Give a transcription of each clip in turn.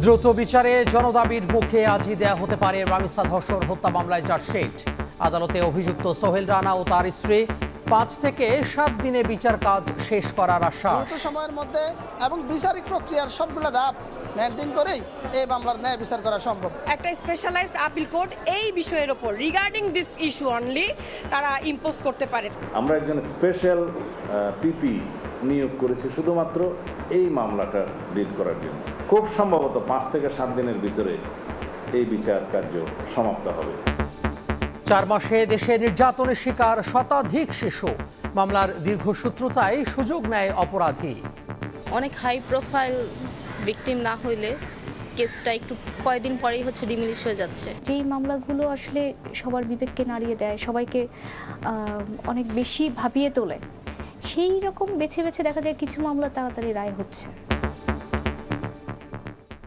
দ্রুত বিচারে জনদাবির মুখে আজই দেয়া হতে পারে রামিসা ধর্ষণ হত্যা মামলায় চার্জশিট। আদালতে অভিযুক্ত সোহেল রানা ও তার স্ত্রী 5 থেকে 7 দিনে বিচার কাজ শেষ করার আশ্বাস। দ্রুত সময়ের মধ্যে এবং বিচারিক প্রক্রিয়ার সবগুলো ধাপ মেনটেন করেই এই মামলার ন্যায় বিচার করা সম্ভব। একটা স্পেশালাইজড আপিল কোর্ট এই বিষয়ের উপর রিগার্ডিং দিস ইস্যু অনলি তারা ইম্পোজ করতে পারে। আমরা একজন স্পেশাল পিপি নিয়োগ করেছি শুধুমাত্র এই মামলাটা ডিল করার জন্য। খুব সম্ভবত 5 থেকে 7 দিনের ভিতরে এই বিচার কার্য সমাপ্ত হবে। 4 মাসে দেশে নির্যাতনের শিকার শতাধিক শিশু। মামলার দীর্ঘসূত্রতায় সুযোগ নেয় অপরাধী। অনেক হাই প্রোফাইল ভিকটিম না হইলে কেসটা একটু কয়েকদিন পরেই ডিমিলিশ হয়ে যাচ্ছে। যেই মামলাগুলো আসলে সবার বিবেককে নাড়িয়ে দেয়, সবাইকে অনেক বেশি ভাবিয়ে তোলে, সেই রকম বেছে বেছে দেখা যায় কিছু মামলা তাড়াতাড়ি রায় হচ্ছে।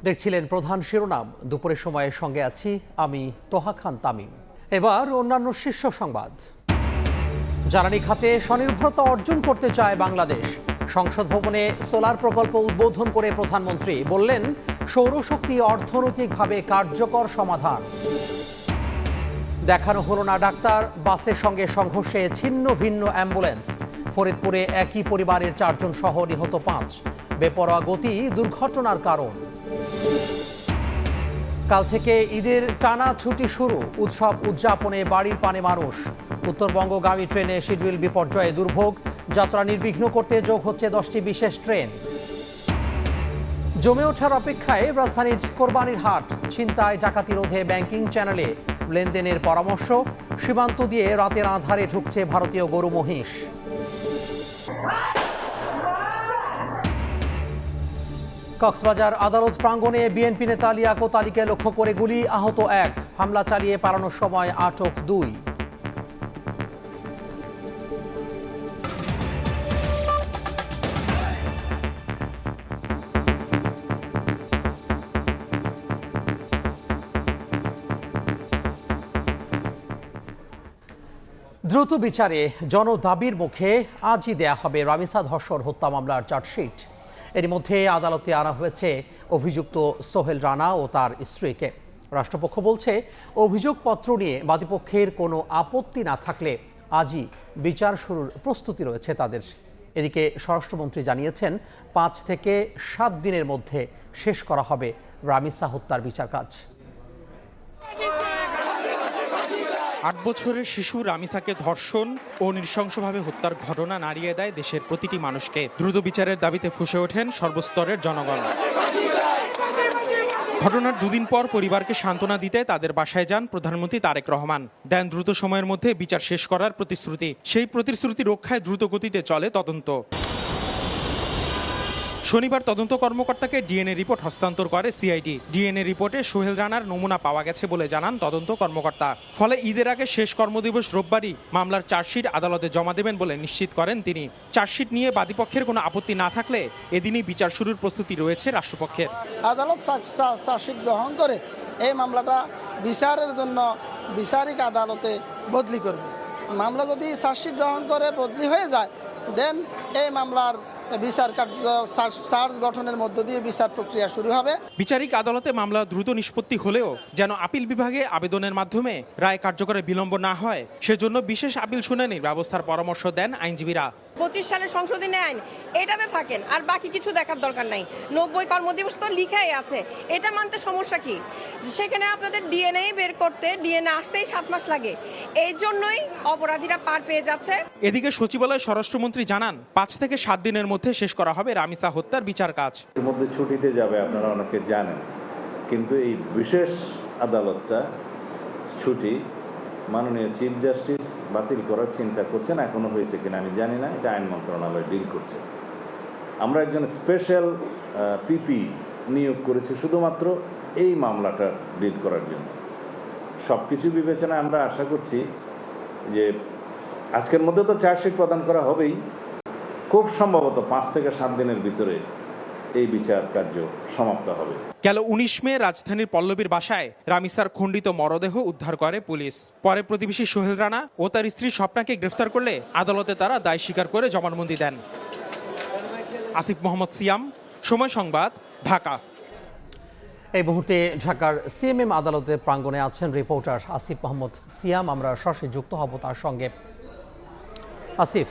দেখছিলেন প্রধান শিরোনাম। দুপুরের সময়ের সঙ্গে আছি আমি তোহা খান তামিম। এবার অন্যান্য শীর্ষ সংবাদ। জ্বালানি খাতে স্বনির্ভরতা অর্জন করতে চায় বাংলাদেশ। সংসদ ভবনে সোলার প্রকল্প উদ্বোধন করে প্রধানমন্ত্রী বললেন, সৌরশক্তি অর্থনৈতিকভাবে কার্যকর সমাধান। দেখানো হলো না ডাক্তার, বাসের সঙ্গে সংঘর্ষে ছিন্ন ভিন্ন অ্যাম্বুলেন্স। ফরিদপুরে একই পরিবারের 4 জন সহ নিহত 5। বেপরোয়া গতি দুর্ঘটনার কারণ। কাল থেকে ঈদের টানা ছুটি শুরু। উৎসব উদযাপনে বাড়ির পানে মানুষ। উত্তরবঙ্গগামী ট্রেনে শিডিউল বিপর্যয়ে দুর্ভোগ। যাত্রা নির্বিঘ্ন করতে যোগ হচ্ছে 10টি বিশেষ ট্রেন। জমে ওঠার অপেক্ষায় রাজধানীর কোরবানির হাট। ছিনতাই ডাকাতি রোধে ব্যাংকিং চ্যানেলে লেনদেনের পরামর্শ। সীমান্ত দিয়ে রাতের আঁধারে ঢুকছে ভারতীয় গরু মহিষ। কক্সবাজার আদালত প্রাঙ্গণে বিএনপি নেতা লিয়াকত আলীকে লক্ষ্য করে গুলি, আহত 1। হামলা চালিয়ে পালানোর সময় আটক 2। দ্রুত বিচারে জনদাবির মুখে আজই দেয়া হবে রামিসা ধর্ষণ হত্যা মামলার চার্জশিট। এর মধ্যে আদালতে আনা হয়েছে অভিযুক্ত সোহেল রানা ও তার স্ত্রীকে। রাষ্ট্রপক্ষ বলছে, অভিযোগপত্র নিয়ে বাদীপক্ষের কোনো আপত্তি না থাকলে আজই বিচার শুরুর প্রস্তুতি রয়েছে তাদের। এদিকে স্বরাষ্ট্রমন্ত্রী জানিয়েছেন, 5 থেকে 7 দিনের মধ্যে শেষ করা হবে রামিসা হত্যার বিচার কাজ। 8 বছরের শিশু রামিসাকে ধর্ষণ ও নৃশংসভাবে হত্যার ঘটনা নাড়িয়ে দেয় দেশের প্রতিটি মানুষকে। দ্রুত বিচারের দাবিতে ফুঁসে ওঠেন সর্বস্তরের জনগণ। ঘটনার 2 দিন পর পরিবারকে সান্ত্বনা দিতে তাদের বাসায় যান প্রধানমন্ত্রী তারেক রহমান। দেন দ্রুত সময়ের মধ্যে বিচার শেষ করার প্রতিশ্রুতি। সেই প্রতিশ্রুতি রক্ষায় দ্রুত গতিতে চলে তদন্ত। শনিবার তদন্ত কর্মকর্তাকে ডিএনএ রিপোর্ট হস্তান্তর করে সিআইডি। ডিএনএ রিপোর্টে সোহেল রানার নমুনা পাওয়া গেছে বলে জানান তদন্ত কর্মকর্তা। ফলে ঈদের আগে শেষ কর্মদিবস রোববারই মামলার চার্জশিট আদালতে জমা দেবেন বলে নিশ্চিত করেন তিনি। চার্জশিট নিয়ে বাদীপক্ষের কোনো আপত্তি না থাকলে এদিনই বিচার শুরুর প্রস্তুতি রয়েছে রাষ্ট্রপক্ষের। আদালত চার্জশিট গ্রহণ করে এই মামলাটা বিচারের জন্য বিচারিক আদালতে বদলি করবে। মামলা যদি চার্জশিট গ্রহণ করে বদলি হয়ে যায়, দেন এই মামলার বিচার কার্য চার্জ গঠনের মধ্য দিয়ে বিচার প্রক্রিয়া শুরু হবে। বিচারিক আদালতে মামলা দ্রুত নিষ্পত্তি হলেও যেন আপিল বিভাগে আবেদনের মাধ্যমে রায় কার্যকরে বিলম্ব না হয়, সেজন্য বিশেষ আপিল শুনানির ব্যবস্থার পরামর্শ দেন আইনজীবীরা। 25 সালের সংশোধনী আইন এটাতে থাকেন, আর বাকি কিছু দেখার দরকার নাই। 90 কর্মদিবস তো লিখাই আছে, এটা মানতে সমস্যা কি? সেখানে আপনাদের ডিএনএ বের করতে ডিএনএ আসতেই 7 মাস লাগে। এই জন্যই অপরাধীরা পার পেয়ে যাচ্ছে। এদিকে সচিবালয় স্বরাষ্ট্রমন্ত্রী জানান, 5 থেকে 7 দিনের মধ্যে শেষ করা হবে রামিসা হত্যার বিচার কাজ। এর মধ্যে ছুটিতে যাবে, আপনারা অনেকে জানেন, কিন্তু এই বিশেষ আদালতটা ছুটি মাননীয় চিফ জাস্টিস বাতিল করার চিন্তা করছেন। এখনো হয়েছে কিনা আমি জানি না, এটা আইন মন্ত্রণালয় ডিল করছে। আমরা একজন স্পেশাল পিপি নিয়োগ করেছি শুধুমাত্র এই মামলাটা ডিল করার জন্য। সব কিছু বিবেচনায় আমরা আশা করছি যে আজকের মধ্যে তো চার্জশিট প্রদান করা হবেই। খুব সম্ভবত 5 থেকে 7 দিনের ভিতরে এই বিচার কার্য সমাপ্ত হবে। গেল 19 মে রাজধানীর পল্লবীর বাসায় রামিসার খণ্ডিত মরদেহ উদ্ধার করে পুলিশ। পরে প্রতিবেশী সোহেল রানা ও তার স্ত্রী স্বপ্নাকে গ্রেফতার করলে আদালতে তারা দায় স্বীকার করে জবানবন্দি দেন। আসিফ মোহাম্মদ সিয়াম, সময় সংবাদ, ঢাকা। এই মুহূর্তে ঢাকার সিএমএম আদালতের প্রাঙ্গণে আছেন রিপোর্টার আসিফ মোহাম্মদ সিয়াম। আমরা সরাসরি যুক্ত হব তার সঙ্গে। আসিফ,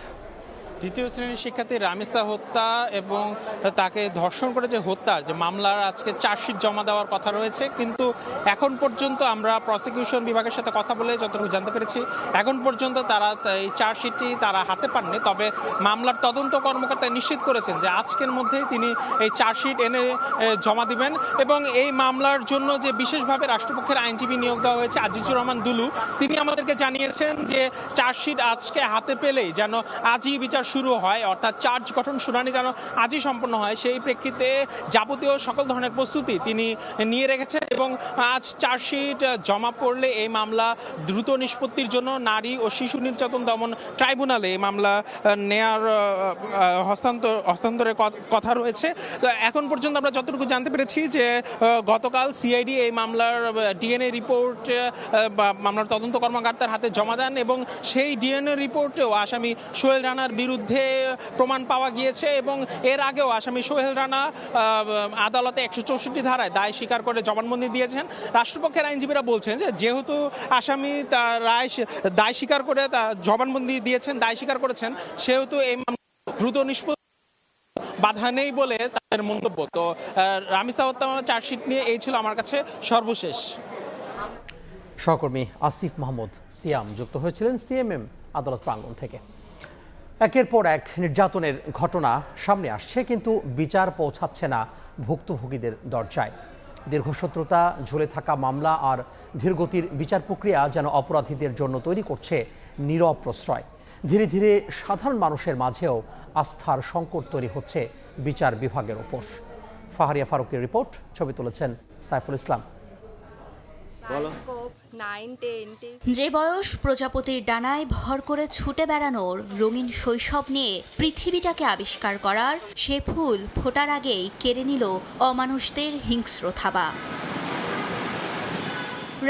দ্বিতীয় শ্রেণীর শিক্ষার্থী রামিসা হত্যা এবং তাকে ধর্ষণ করে যে হত্যার যে মামলার আজকে চার্জশিট জমা দেওয়ার কথা রয়েছে, কিন্তু এখন পর্যন্ত আমরা প্রসিকিউশন বিভাগের সাথে কথা বলে যতটুকু জানতে পেরেছি এখন পর্যন্ত তারা এই চার্জশিটটি তারা হাতে পাননি। তবে মামলার তদন্ত কর্মকর্তা নিশ্চিত করেছেন যে আজকের মধ্যেই তিনি এই চার্জশিট এনে জমা দিবেন এবং এই মামলার জন্য যে বিশেষভাবে রাষ্ট্রপক্ষের আইনজীবী নিয়োগ দেওয়া হয়েছে আজিজুর রহমান দুলু, তিনি আমাদেরকে জানিয়েছেন যে চার্জশিট আজকে হাতে পেলেই যেন আজই বিচার শুরু হয়, অর্থাৎ চার্জ গঠন শুনানি যেন আজই সম্পন্ন হয়, সেই প্রেক্ষিতে যাবতীয় সকল ধরনের প্রস্তুতি তিনি নিয়ে রেখেছেন এবং আজ চার্জশিট জমা পড়লে এই মামলা দ্রুত নিষ্পত্তির জন্য নারী ও শিশু নির্যাতন দমন ট্রাইব্যুনালে এই মামলা নেয়ার হস্তান্তরের কথা রয়েছে। তো এখন পর্যন্ত আমরা যতটুকু জানতে পেরেছি যে গতকাল সিআইডি এই মামলার ডিএনএ রিপোর্ট মামলার তদন্ত কর্মকর্তার হাতে জমা দেন এবং সেই ডিএনএ রিপোর্টেও আসামি সোহেল রানার বিরুদ্ধে প্রমাণ পাওয়া গিয়েছে এবং এর আগেও আসামি সোহেল রানা আদালতে 164 ধারায় দায় স্বীকার করে জবানবন্দি দিয়েছেন। রাষ্ট্রপক্ষের আইনজীবীরা বলছেন যে যেহেতু আসামি তার দায় স্বীকার করে তা জবানবন্দি দিয়েছেন, দায় স্বীকার করেছেন, সেহেতু এই দ্রুত নিষ্পত্তি বাধা নেই বলে তাদের মন্তব্য। তো রামিসা হত্যা মামলার চার্জশিট নিয়ে এই ছিল আমার কাছে সর্বশেষ। সহকর্মী আসিফ মোহাম্মদ সিয়াম যুক্ত হয়েছিলেন সিএমএম আদালত প্রাঙ্গণ থেকে। একের পর এক নির্যাতনের ঘটনা সামনে আসছে, কিন্তু বিচার পৌঁছাচ্ছে না ভুক্তভোগীদের দরজায়। দীর্ঘসূত্রতা, ঝুলে থাকা মামলা আর ধীরগতির বিচার প্রক্রিয়া যেন অপরাধীদের জন্য তৈরি করছে নীরব প্রশ্রয়। ধীরে ধীরে সাধারণ মানুষের মাঝেও আস্থার সংকট তৈরি হচ্ছে বিচার বিভাগের ওপর। ফাহারিয়া ফারুকের রিপোর্ট, ছবি তুলেছেন সাইফুল ইসলাম। যে বয়স প্রজাপতির ডানায় ভর করে ছুটে বেড়ানোর, রঙিন শৈশব নিয়ে পৃথিবীটাকে আবিষ্কার করার, সে ফুল ফোটার আগেই কেড়ে নিল অমানুষদের হিংস্র থাবা।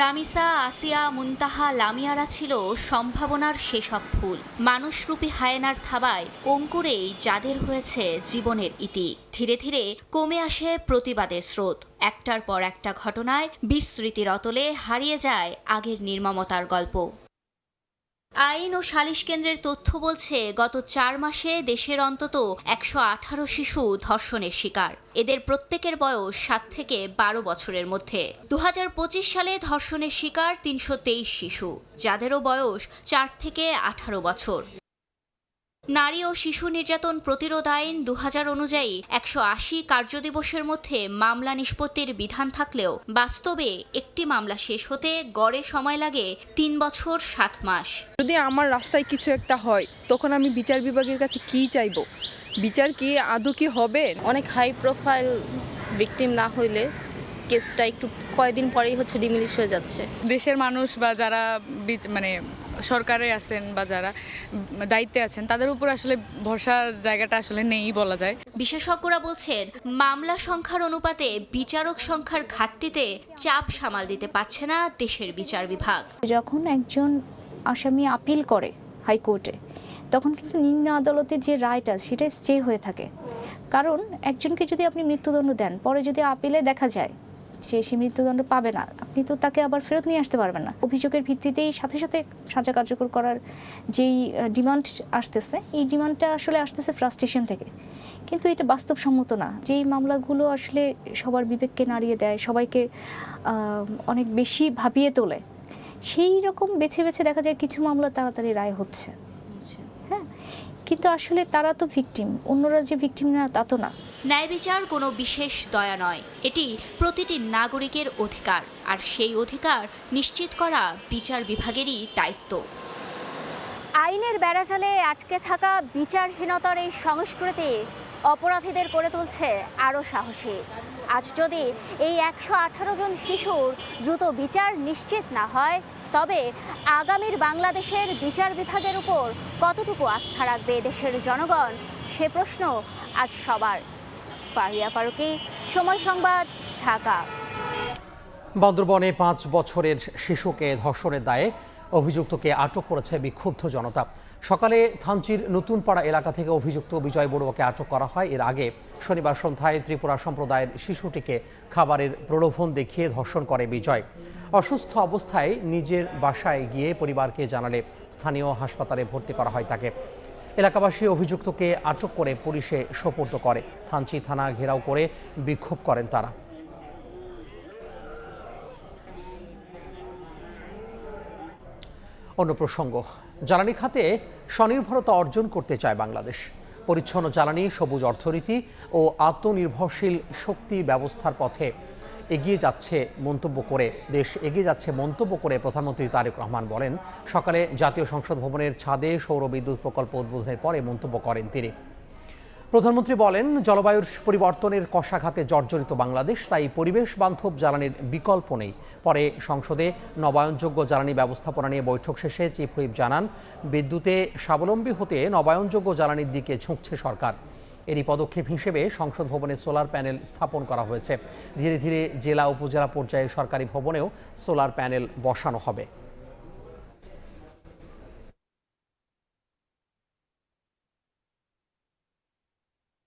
রামিসা, আসিয়া, মুনতাহা, লামিয়ারা ছিল সম্ভাবনার সেসব ফুল। মানুষরূপী হায়েনার থাবায় অঙ্কুরেই যাদের হয়েছে জীবনের ইতি। ধীরে ধীরে কমে আসে প্রতিবাদের স্রোত। একটার পর একটা ঘটনায় বিস্মৃতির অতলে হারিয়ে যায় আগের নির্মমতার গল্প। আইন ও সালিশ কেন্দ্রের তথ্য বলছে, গত 4 মাসে দেশের অন্তত 118 শিশু ধর্ষণের শিকার। এদের প্রত্যেকের বয়স 7 থেকে 12 বছরের মধ্যে। 2025 সালে ধর্ষণের শিকার 323 শিশু, যাদেরও বয়স 4 থেকে 18 বছর। নারী ও শিশু নির্যাতন প্রতিরোধ আইন 2000 অনুযায়ী 180 কার্যদিবসের মধ্যে মামলা নিষ্পত্তির বিধান থাকলেও বাস্তবে একটি মামলা শেষ হতে গড়ে সময় লাগে 3 বছর 7 মাস। যদি আমার রাস্তায় কিছু একটা হয়, তখন আমি বিচার বিভাগের কাছে কি চাইবো? বিচার কি আদৌ কি হবে? অনেক হাই প্রোফাইল ভিকটিম না হইলে কেসটা একটু কয়েকদিন পরেই ডিমিলিশ হয়ে যাচ্ছে। দেশের মানুষ বা যারা মানে সরকারে আছেন বা যারা দায়িত্বে আছেন, তাদের উপর আসলে ভরসার জায়গাটা আসলে নেই বলা যায়। বিশেষজ্ঞরা বলছেন, মামলা সংখ্যার অনুপাতে বিচারক সংখ্যার ঘাটতিতে চাপ সামাল দিতে পারছে না দেশের বিচার বিভাগ। যখন একজন আসামি আপিল করে হাইকোর্টে, তখন কিন্তু নিম্ন আদালতের যে রায়টা সেটা স্টে হয়ে থাকে। কারণ একজনকে যদি আপনি মৃত্যুদণ্ড দেন, পরে যদি আপিলে দেখা যায় যে সে মৃত্যুদণ্ড পাবে না, আপনি তো তাকে আবার ফেরত নিয়ে আসতে পারবেন না। অভিযোগের ভিত্তিতেই সাথে সাথে সাজা কার্যকর করার যেই ডিমান্ড আসতেছে, এই ডিমান্ডটা আসলে আসতেছে ফ্রাস্ট্রেশন থেকে, কিন্তু এটা বাস্তবসম্মত না। যেই মামলাগুলো আসলে সবার বিবেককে নাড়িয়ে দেয়, সবাইকে অনেক বেশি ভাবিয়ে তোলে, সেই রকম বেছে বেছে দেখা যায় কিছু মামলা তাড়াতাড়ি রায় হচ্ছে। হ্যাঁ, কিন্তু আসলে তারা তো ভিকটিম, অন্যরা যে ভিকটিম না তা তো না। ন্যায় বিচার কোনো বিশেষ দয়া নয়, এটি প্রতিটি নাগরিকের অধিকার, আর সেই অধিকার নিশ্চিত করা বিচার বিভাগেরই দায়িত্ব। আইনের বেড়াজালে আটকে থাকা বিচারহীনতার এই সংস্কৃতি অপরাধীদের করে তুলছে আরও সাহসী। আজ যদি এই 118 জন শিশুর দ্রুত বিচার নিশ্চিত না হয়, তবে আগামীর বাংলাদেশের বিচার বিভাগের উপর কতটুকু আস্থা রাখবে দেশের জনগণ, সে প্রশ্ন আজ সবার। ফারিয়া ফারুকি, সময় সংবাদ, ঢাকা। বান্দরবনে 5 বছরের শিশুকে ধর্ষণের দায়ে অভিযুক্তকে আটক করেছে বিক্ষুব্ধ জনতা। সকালে থানচির নতুনপাড়া এলাকা থেকে অভিযুক্ত বিজয় বড়ুয়াকে আটক করা হয়। এর আগে শনিবার সন্ধ্যায় ত্রিপুরা সম্প্রদায়ের শিশুটিকে খাবারের প্রলোভন দেখিয়ে ধর্ষণ করে বিজয়। অসুস্থ অবস্থায় নিজের বাসায় গিয়ে পরিবারকে জানালে স্থানীয় হাসপাতালে ভর্তি করা হয় তাকে। এলাকাবাসী অভিযুক্তকে আটক করে পুলিশে সোপর্দ করে। থানচি থানা ঘেরাও করে বিক্ষোভ করেন তারা। অন্য প্রসঙ্গ, জ্বালানি খাতে স্বনির্ভরতা অর্জন করতে চায় বাংলাদেশ। পরিচ্ছন্ন জ্বালানি, সবুজ অর্থনীতি ও আত্মনির্ভরশীল শক্তি ব্যবস্থার পথে দেশ এগিয়ে যাচ্ছে মন্তব্য করে প্রধানমন্ত্রী তারেক রহমান বলেন। সকালে জাতীয় সংসদ ভবনের ছাদে সৌর বিদ্যুৎ প্রকল্প উদ্বোধনের পরে মন্তব্য করেন তিনি। প্রধানমন্ত্রী বলেন, জলবায়ুর পরিবর্তনের কষাঘাতে জর্জরিত বাংলাদেশ, তাই পরিবেশ বান্ধব জ্বালানির বিকল্প নেই। পরে সংসদে নবায়নযোগ্য জ্বালানি ব্যবস্থাপনা নিয়ে বৈঠক শেষে চিফ হুইপ জানান, বিদ্যুতে স্বাবলম্বী হতে নবায়নযোগ্য জ্বালানির দিকে ঝুঁকছে সরকার। এরই পদক্ষেপ হিসেবে সংসদ ভবনে সোলার প্যানেল স্থাপন করা হয়েছে। ধীরে ধীরে জেলা উপজেলা পর্যায়ে সরকারি ভবনেও সোলার প্যানেল বসানো হবে।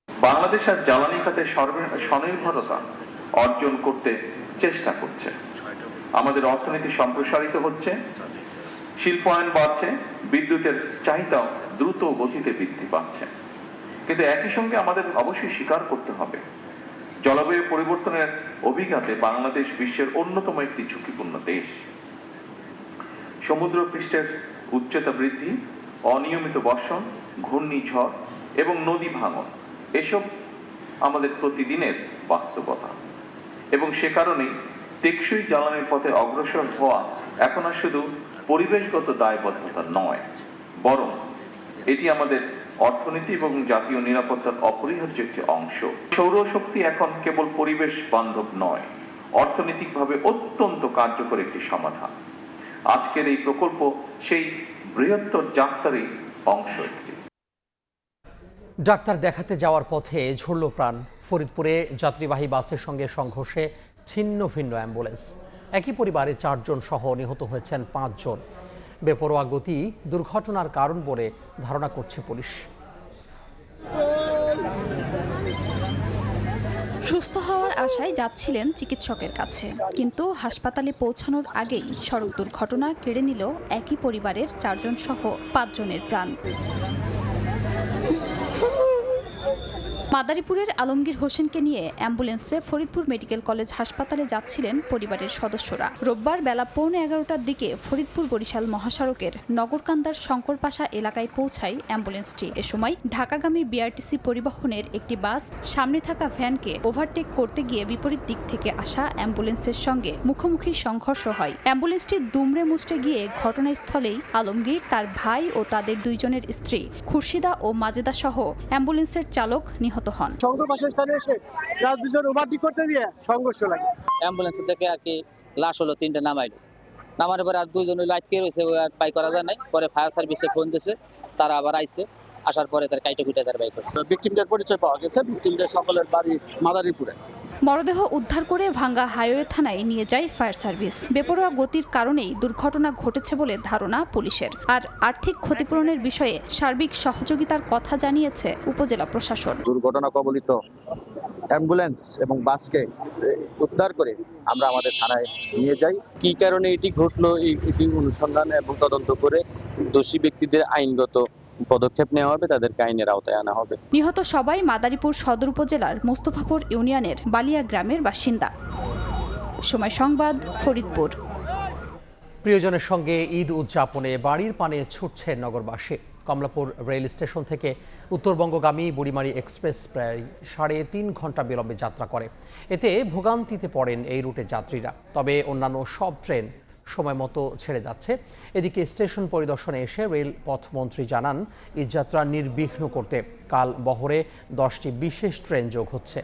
বাংলাদেশ আর জ্বালানি খাতে স্বনির্ভরতা অর্জন করতে চেষ্টা করছে। আমাদের অর্থনীতি সম্প্রসারিত হচ্ছে, শিল্পায়ন বাড়ছে, বিদ্যুতের চাহিদা দ্রুত গতিতে বৃদ্ধি পাচ্ছে। কিন্তু একই সঙ্গে আমাদের অবশ্যই স্বীকার করতে হবে, জলবায়ু পরিবর্তনের অভিঘাতে বাংলাদেশ বিশ্বের অন্যতম একটি ঝুঁকিপূর্ণ দেশ। সমুদ্র পৃষ্ঠের উচ্চতা বৃদ্ধি, অনিয়মিত বর্ষণ, ঘূর্ণিঝড় এবং নদী ভাঙন এসব আমাদের প্রতিদিনের বাস্তবতা, এবং সে কারণেই টেকসই জ্বালানির পথে অগ্রসর হওয়া এখন আর শুধু পরিবেশগত দায়বদ্ধতা নয়, বরং এটি আমাদের অর্থনীতি এবং জাতীয় নিরাপত্তার অপরিহার্য একটি অংশ। সৌরশক্তি এখন কেবল পরিবেশ বান্ধব নয়, অর্থনৈতিকভাবে অত্যন্ত কার্যকর একটি সমাধান। আজকের এই প্রকল্প সেই বৃহত্তর যাত্রারই অংশ একটি। ডাক্তার দেখাতে যাওয়ার পথে ঝরল প্রাণ। ফরিদপুরে যাত্রীবাহী বাসের সঙ্গে সংঘর্ষে ছিন্ন ভিন্ন অ্যাম্বুলেন্স। একই পরিবারের 4 জন সহ নিহত হয়েছেন 5 জন। বেপরোয়া গতি দুর্ঘটনার কারণ বলে ধারণা করছে পুলিশ। সুস্থ হওয়ার আশায় যাচ্ছিলেন চিকিৎসকের কাছে, কিন্তু হাসপাতালে পৌঁছানোর আগেই সড়ক দুর্ঘটনা কেড়ে নিল একই পরিবারের 4 জন সহ 5 জনের প্রাণ। মাদারীপুরের আলমগীর হোসেনকে নিয়ে অ্যাম্বুলেন্সে ফরিদপুর মেডিকেল কলেজ হাসপাতালে যাচ্ছিলেন পরিবারের সদস্যরা। রোববার বেলা 11:15টার দিকে ফরিদপুর বরিশাল মহাসড়কের নগরকান্দার শঙ্করপাশা এলাকায় পৌঁছায় অ্যাম্বুলেন্সটি। এ সময় ঢাকাগামী বিআরটিসি পরিবহনের একটি বাস সামনে থাকা ভ্যানকে ওভারটেক করতে গিয়ে বিপরীত দিক থেকে আসা অ্যাম্বুলেন্সের সঙ্গে মুখোমুখি সংঘর্ষ হয়। অ্যাম্বুলেন্সটি দুমড়ে মুচড়ে গিয়ে ঘটনাস্থলেই আলমগীর, তার ভাই ও তাদের 2 জনের স্ত্রী খুরশিদা ও মাজেদা সহ অ্যাম্বুলেন্সের চালক নিহত হন। শঙ্করপাশার স্থানে এসে রাত 2 জন ওভারটেক করতে গিয়ে সংঘর্ষ লাগে। অ্যাম্বুলেন্স থেকে আর কি লাশ হলো 3টে নামার পরে আর 2 জন লাইট কে রয়েছে, ওই আর পাই করা যায় নাই। পরে ফায়ার সার্ভিসে ফোন দিয়েছে, তারা আবার আইছে, আসার পরে তার কাইটে কুটে তার বাইক করছে। ভিকটিমদের পরিচয় পাওয়া গেছে, ভিকটিমদের সকলের বাড়ি মাদারীপুরে। মরদেহ উদ্ধার করে ভাঙ্গা হাইওয়ে থানায় নিয়ে যায় ফায়ার সার্ভিস। বেপরোয়া গতির কারণেই দুর্ঘটনা ঘটেছে বলে ধারণা পুলিশের। আর আর্থিক ক্ষতিপূরণের বিষয়ে সার্বিক সহযোগিতার কথা জানিয়েছে উপজেলা প্রশাসন। দুর্ঘটনা কবলিত অ্যাম্বুলেন্স এবং বাসকে উদ্ধার করে আমরা আমাদের থানায় নিয়ে যাই। কি কারণে এটি ঘটলো এটি অনুসন্ধান এবং তদন্ত করে দোষী ব্যক্তিদের আইনগত পদক্ষেপ নেওয়া হবে, তাদেরকে আইনের আওতায় আনা হবে। নিহত সবাই মাদারীপুর সদর উপজেলার মোস্তফাপুর ইউনিয়নের বালিয়া গ্রামের বাসিন্দা। সময় সংবাদ, ফরিদপুর। প্রিয়জনের সঙ্গে ঈদ উদযাপনে বাড়ির পানে ছুটছে নগরবাসী। কমলাপুর রেল স্টেশন থেকে উত্তরবঙ্গগামী বুড়িমারি এক্সপ্রেস প্রায় 3.5 ঘন্টা বিলম্বে যাত্রা করে। এতে ভোগান্তিতে পড়েন এই রুটের যাত্রীরা। তবে অন্যান্য সব ট্রেন সময় মতো ছেড়ে যাচ্ছে। এদিকে স্টেশন পরিদর্শনে এসে রেল পথমন্ত্রী জানান, ঈদযাত্রা নির্বিঘ্ন করতে কাল বহরে 10টি বিশেষ ট্রেন যোগ হচ্ছে।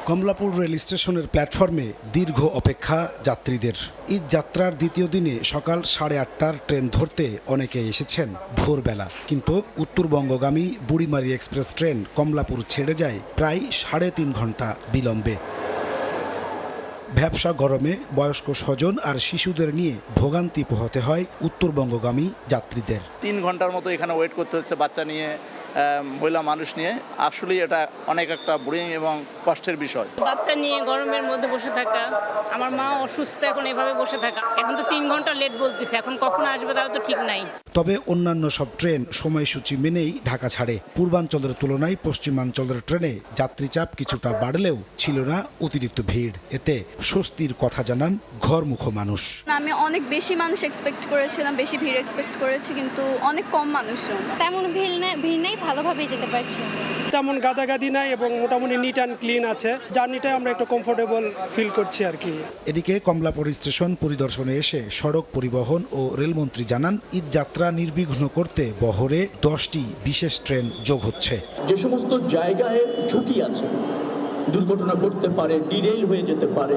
কমলাপুর রেল স্টেশনের প্ল্যাটফর্মে দীর্ঘ অপেক্ষা যাত্রীদের। ঈদ যাত্রার দ্বিতীয় দিনে সকাল 8:30টার ট্রেন ধরতে অনেকে এসেছেন ভোরবেলা, কিন্তু উত্তরবঙ্গগামী বুড়িমারি এক্সপ্রেস ট্রেন কমলাপুর ছেড়ে যায় প্রায় 3.5 ঘন্টা বিলম্বে। ভ্যাপসা গরমে বয়স্ক স্বজন আর শিশুদের নিয়ে ভোগান্তি পোহাতে হয় উত্তরবঙ্গগামী যাত্রীদের। 3 ঘন্টার মতো এখানে ওয়েট করতে হচ্ছে বাচ্চা নিয়ে, মহিলা মানুষ নিয়ে। আসলে এটা অনেক একটা বোরিং এবং কষ্টের বিষয়। বাচ্চা নিয়ে গরমের মধ্যে বসে থাকা, আমার মা অসুস্থ, এখন এভাবে বসে থাকা, এখন তো 3 ঘন্টা লেট বলতেছে, এখন কখন আসবে তাও তো ঠিক নাই। তবে অন্যান্য সব ট্রেন সময়সূচি মেনেই ঢাকা ছাড়ে। পূর্বাঞ্চলের তুলনায় পশ্চিমাঞ্চলের ট্রেনে যাত্রী চাপ কিছুটা বাড়লেও ছিল না অতিরিক্ত ভিড়। এতে স্বস্তির কথা জানান ঘরমুখো মানুষ। আমি অনেক বেশি মানুষ এক্সপেক্ট করেছিলাম, বেশি ভিড় এক্সপেক্ট করেছি, কিন্তু অনেক কম মানুষজন। তেমন ভিড় নেই, ভালোভাবেই যেতে পারছি। তেমন গাদাগাদি নাই এবং মোটামুটি নিট অ্যান্ড ক্লিন আছে। জার্নিটাই আমরা একটু কমফোর্টেবল ফিল করছি আর কি। এদিকে কমলাপুর স্টেশন পরিদর্শনে এসে সড়ক পরিবহন ও রেলমন্ত্রী জানান ঈদ যাত্রা নির্বিঘ্ন করতে বহরে 10টি বিশেষ ট্রেন যোগ হচ্ছে। যে সমস্ত জায়গায় ঝুঁকি আছে, দুর্ঘটনা ঘটতে পারে, ডিরেল হয়ে যেতে পারে,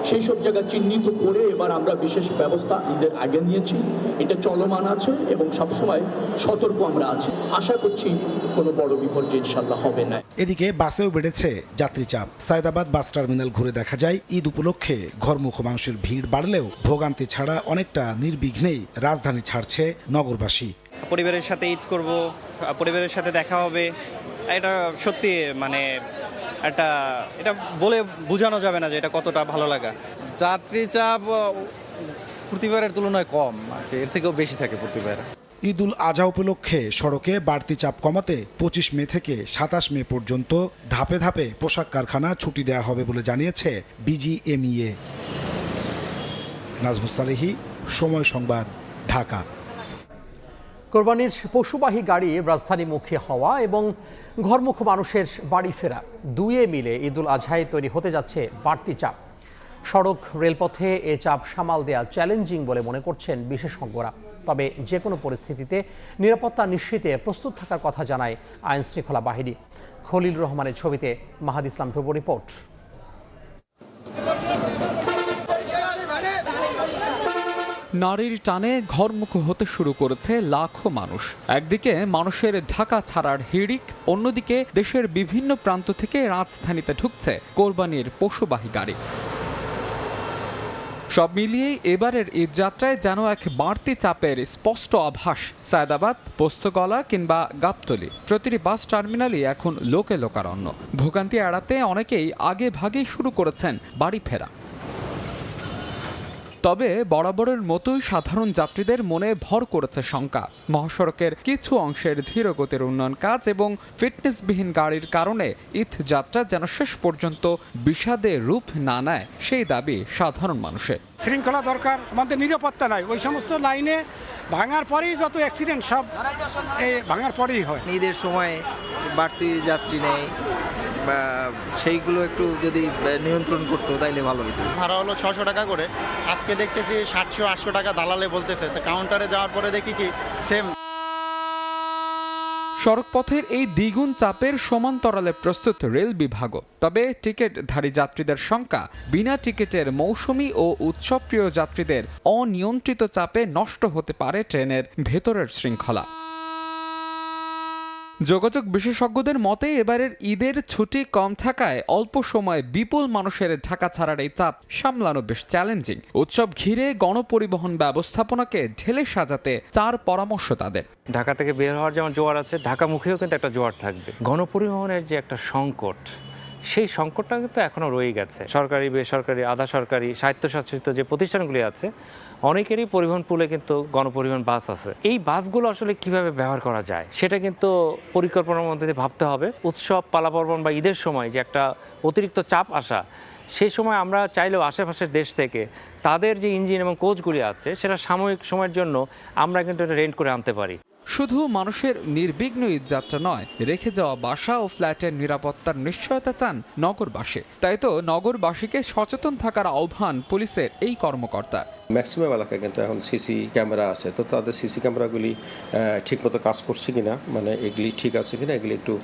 সেই সব জায়গা চিহ্নিত করে এবার আমরা বিশেষ ব্যবস্থা ঈদের আগে নিয়েছি। এটা চলমান আছে এবং সবসময় সতর্ক আমরা আছি। আশা করছি কোনো বড় বিপর্যয় ইনশাল্লাহ হবে না। এদিকে বাসেও বেড়েছে যাত্রী চাপ। সায়দাবাদ বাস টার্মিনাল ঘুরে দেখা যায় ঈদ উপলক্ষে ঘরমুখো মানুষের ভিড় বাড়লেও ভোগান্তি ছাড়া অনেকটা নির্বিঘ্নেই রাজধানী ছাড়ছে নগরবাসী। পরিবারের সাথে ঈদ করব, পরিবারের সাথে দেখা হবে, এটা সত্যি মানে এটা বলে বোঝানো যাবে না যে এটা কতটা ভালো লাগা। যাত্রী চাপ প্রতিবারের তুলনায় কম, এর থেকেও বেশি থাকে প্রতিবার। ঈদুল আজহা উপলক্ষে সড়কে বাড়তি চাপ কমাতে 25 মে থেকে 27 মে পর্যন্ত ধাপে ধাপে পোশাক কারখানা ছুটি দেওয়া হবে বলে জানিয়েছে বিজিএমইএ। নাজমুস সালেহী, সময় সংবাদ, ঢাকা। কোরবানির পশুবাহী গাড়ি রাজধানীমুখী হওয়া এবং ঘরমুখো মানুষের বাড়ি ফেরা দুয়ে মিলে ঈদুল আজহায় তৈরি হতে যাচ্ছে বাড়তি চাপ। সড়ক রেলপথে এ চাপ সামাল দেয়া চ্যালেঞ্জিং বলে মনে করছেন বিশেষজ্ঞরা। তবে যে কোনো পরিস্থিতিতে নিরাপত্তা নিশ্চিতে প্রস্তুত থাকার কথা জানায় আইন শৃঙ্খলা বাহিনী। খলিল রহমানের ছবিতে মাহাদ ইসলাম ধ্রুব রিপোর্ট। নারীর টানে ঘরমুখো হতে শুরু করেছে লাখো মানুষ। একদিকে মানুষের ঢাকা ছাড়ার হিড়িক, অন্যদিকে দেশের বিভিন্ন প্রান্ত থেকে রাজধানীতে ঢুকছে কোরবানির পশুবাহী গাড়ি। সব মিলিয়ে এবারের ঈদ যাত্রায় যেন এক বাড়তি চাপের স্পষ্ট আভাস। সায়দাবাদ, পোস্তগলা কিংবা গাবতলী প্রতিটি বাস টার্মিনালই এখন লোকে লোকারণ্য। ভোগান্তি এড়াতে অনেকেই আগে ভাগেই শুরু করেছেন বাড়ি ফেরা। তবে বরাবরের মতোই সাধারণ যাত্রীদের মনে ভর করেছে শঙ্কা। মহাসড়কের কিছু অংশের ধীরগতির উন্নয়ন কাজ এবং ফিটনেসবিহীন গাড়ির কারণে ঈদ যাত্রা যেন শেষ পর্যন্ত বিষাদে রূপ না নেয় সেই দাবি সাধারণ মানুষের। শৃঙ্খলা দরকার, আমাদের নিরাপত্তা নাই। ওই সমস্ত লাইনে ভাঙার পরেই যত অ্যাক্সিডেন্ট সব এই ভাঙার পরেই হয়। ঈদের সময় বাড়তি যাত্রী নেই, সেইগুলো একটু যদি নিয়ন্ত্রণ করতো তাইলে ভালো হতো। ভাড়া হলো 600 টাকা করে, আজকে দেখতেছি 700-800 টাকা দালালে বলতেছে। তো কাউন্টারে যাওয়ার পরে দেখি কি সেম। সড়কপথের এই দ্বিগুণ চাপের সমান্তরালে প্রস্তুত রেল বিভাগও। তবে টিকিটধারী যাত্রীদের সংখ্যা বিনা টিকিটের মৌসুমি ও উৎসবপ্রিয় যাত্রীদের অনিয়ন্ত্রিত চাপে নষ্ট হতে পারে ট্রেনের ভেতরের শৃঙ্খলা। যোগাযোগ বিশেষজ্ঞদের মতে এবারের ঈদের ছুটি কম থাকায় অল্প সময়ে বিপুল মানুষের ঢাকা ছাড়ার এই চাপ সামলানো বেশ চ্যালেঞ্জিং। উৎসব ঘিরে গণপরিবহন ব্যবস্থাপনাকে ঢেলে সাজাতে 4 পরামর্শ তাদের। ঢাকা থেকে বের হওয়ার যেমন জোয়ার আছে, ঢাকামুখীও কিন্তু একটা জোয়ার থাকবে। গণপরিবহনের যে একটা সংকট, সেই সংকটটা কিন্তু এখনও রয়ে গেছে। সরকারি, বেসরকারি, আধা সরকারি, স্বায়ত্তশাসিত যে প্রতিষ্ঠানগুলি আছে, অনেকেরই পরিবহন পুলে কিন্তু গণপরিবহন বাস আছে। এই বাসগুলো আসলে কিভাবে ব্যবহার করা যায় সেটা কিন্তু পরিকল্পনার মধ্যে ভাবতে হবে। উৎসব, পালাপার্বণ বা ঈদের সময় যে একটা অতিরিক্ত চাপ আসা, সেই সময় আমরা চাইলেও আশেপাশের দেশ থেকে তাদের যে ইঞ্জিন এবং কোচগুলি আছে সেটা সাময়িক সময়ের জন্য আমরা কিন্তু এটা রেন্ট করে আনতে পারি। শুধু মানুষের নির্বিঘ্ন ঈদযাত্রা নয়, রেখে যাওয়া বাসা ও ফ্ল্যাটের নিরাপত্তার নিশ্চয়তা চান নগরবাসী। তাই তো নগরবাসীকে সচেতন থাকার আহ্বান পুলিশের এই কর্মকর্তার। ম্যাক্সিমাম এলাকায় কিন্তু এখন সিসি ক্যামেরা আছে, তো তাদের সিসি ক্যামেরাগুলি ঠিকমতো কাজ করছে কিনা, মানে এগুলি ঠিক আছে কিনা, এগুলি একটু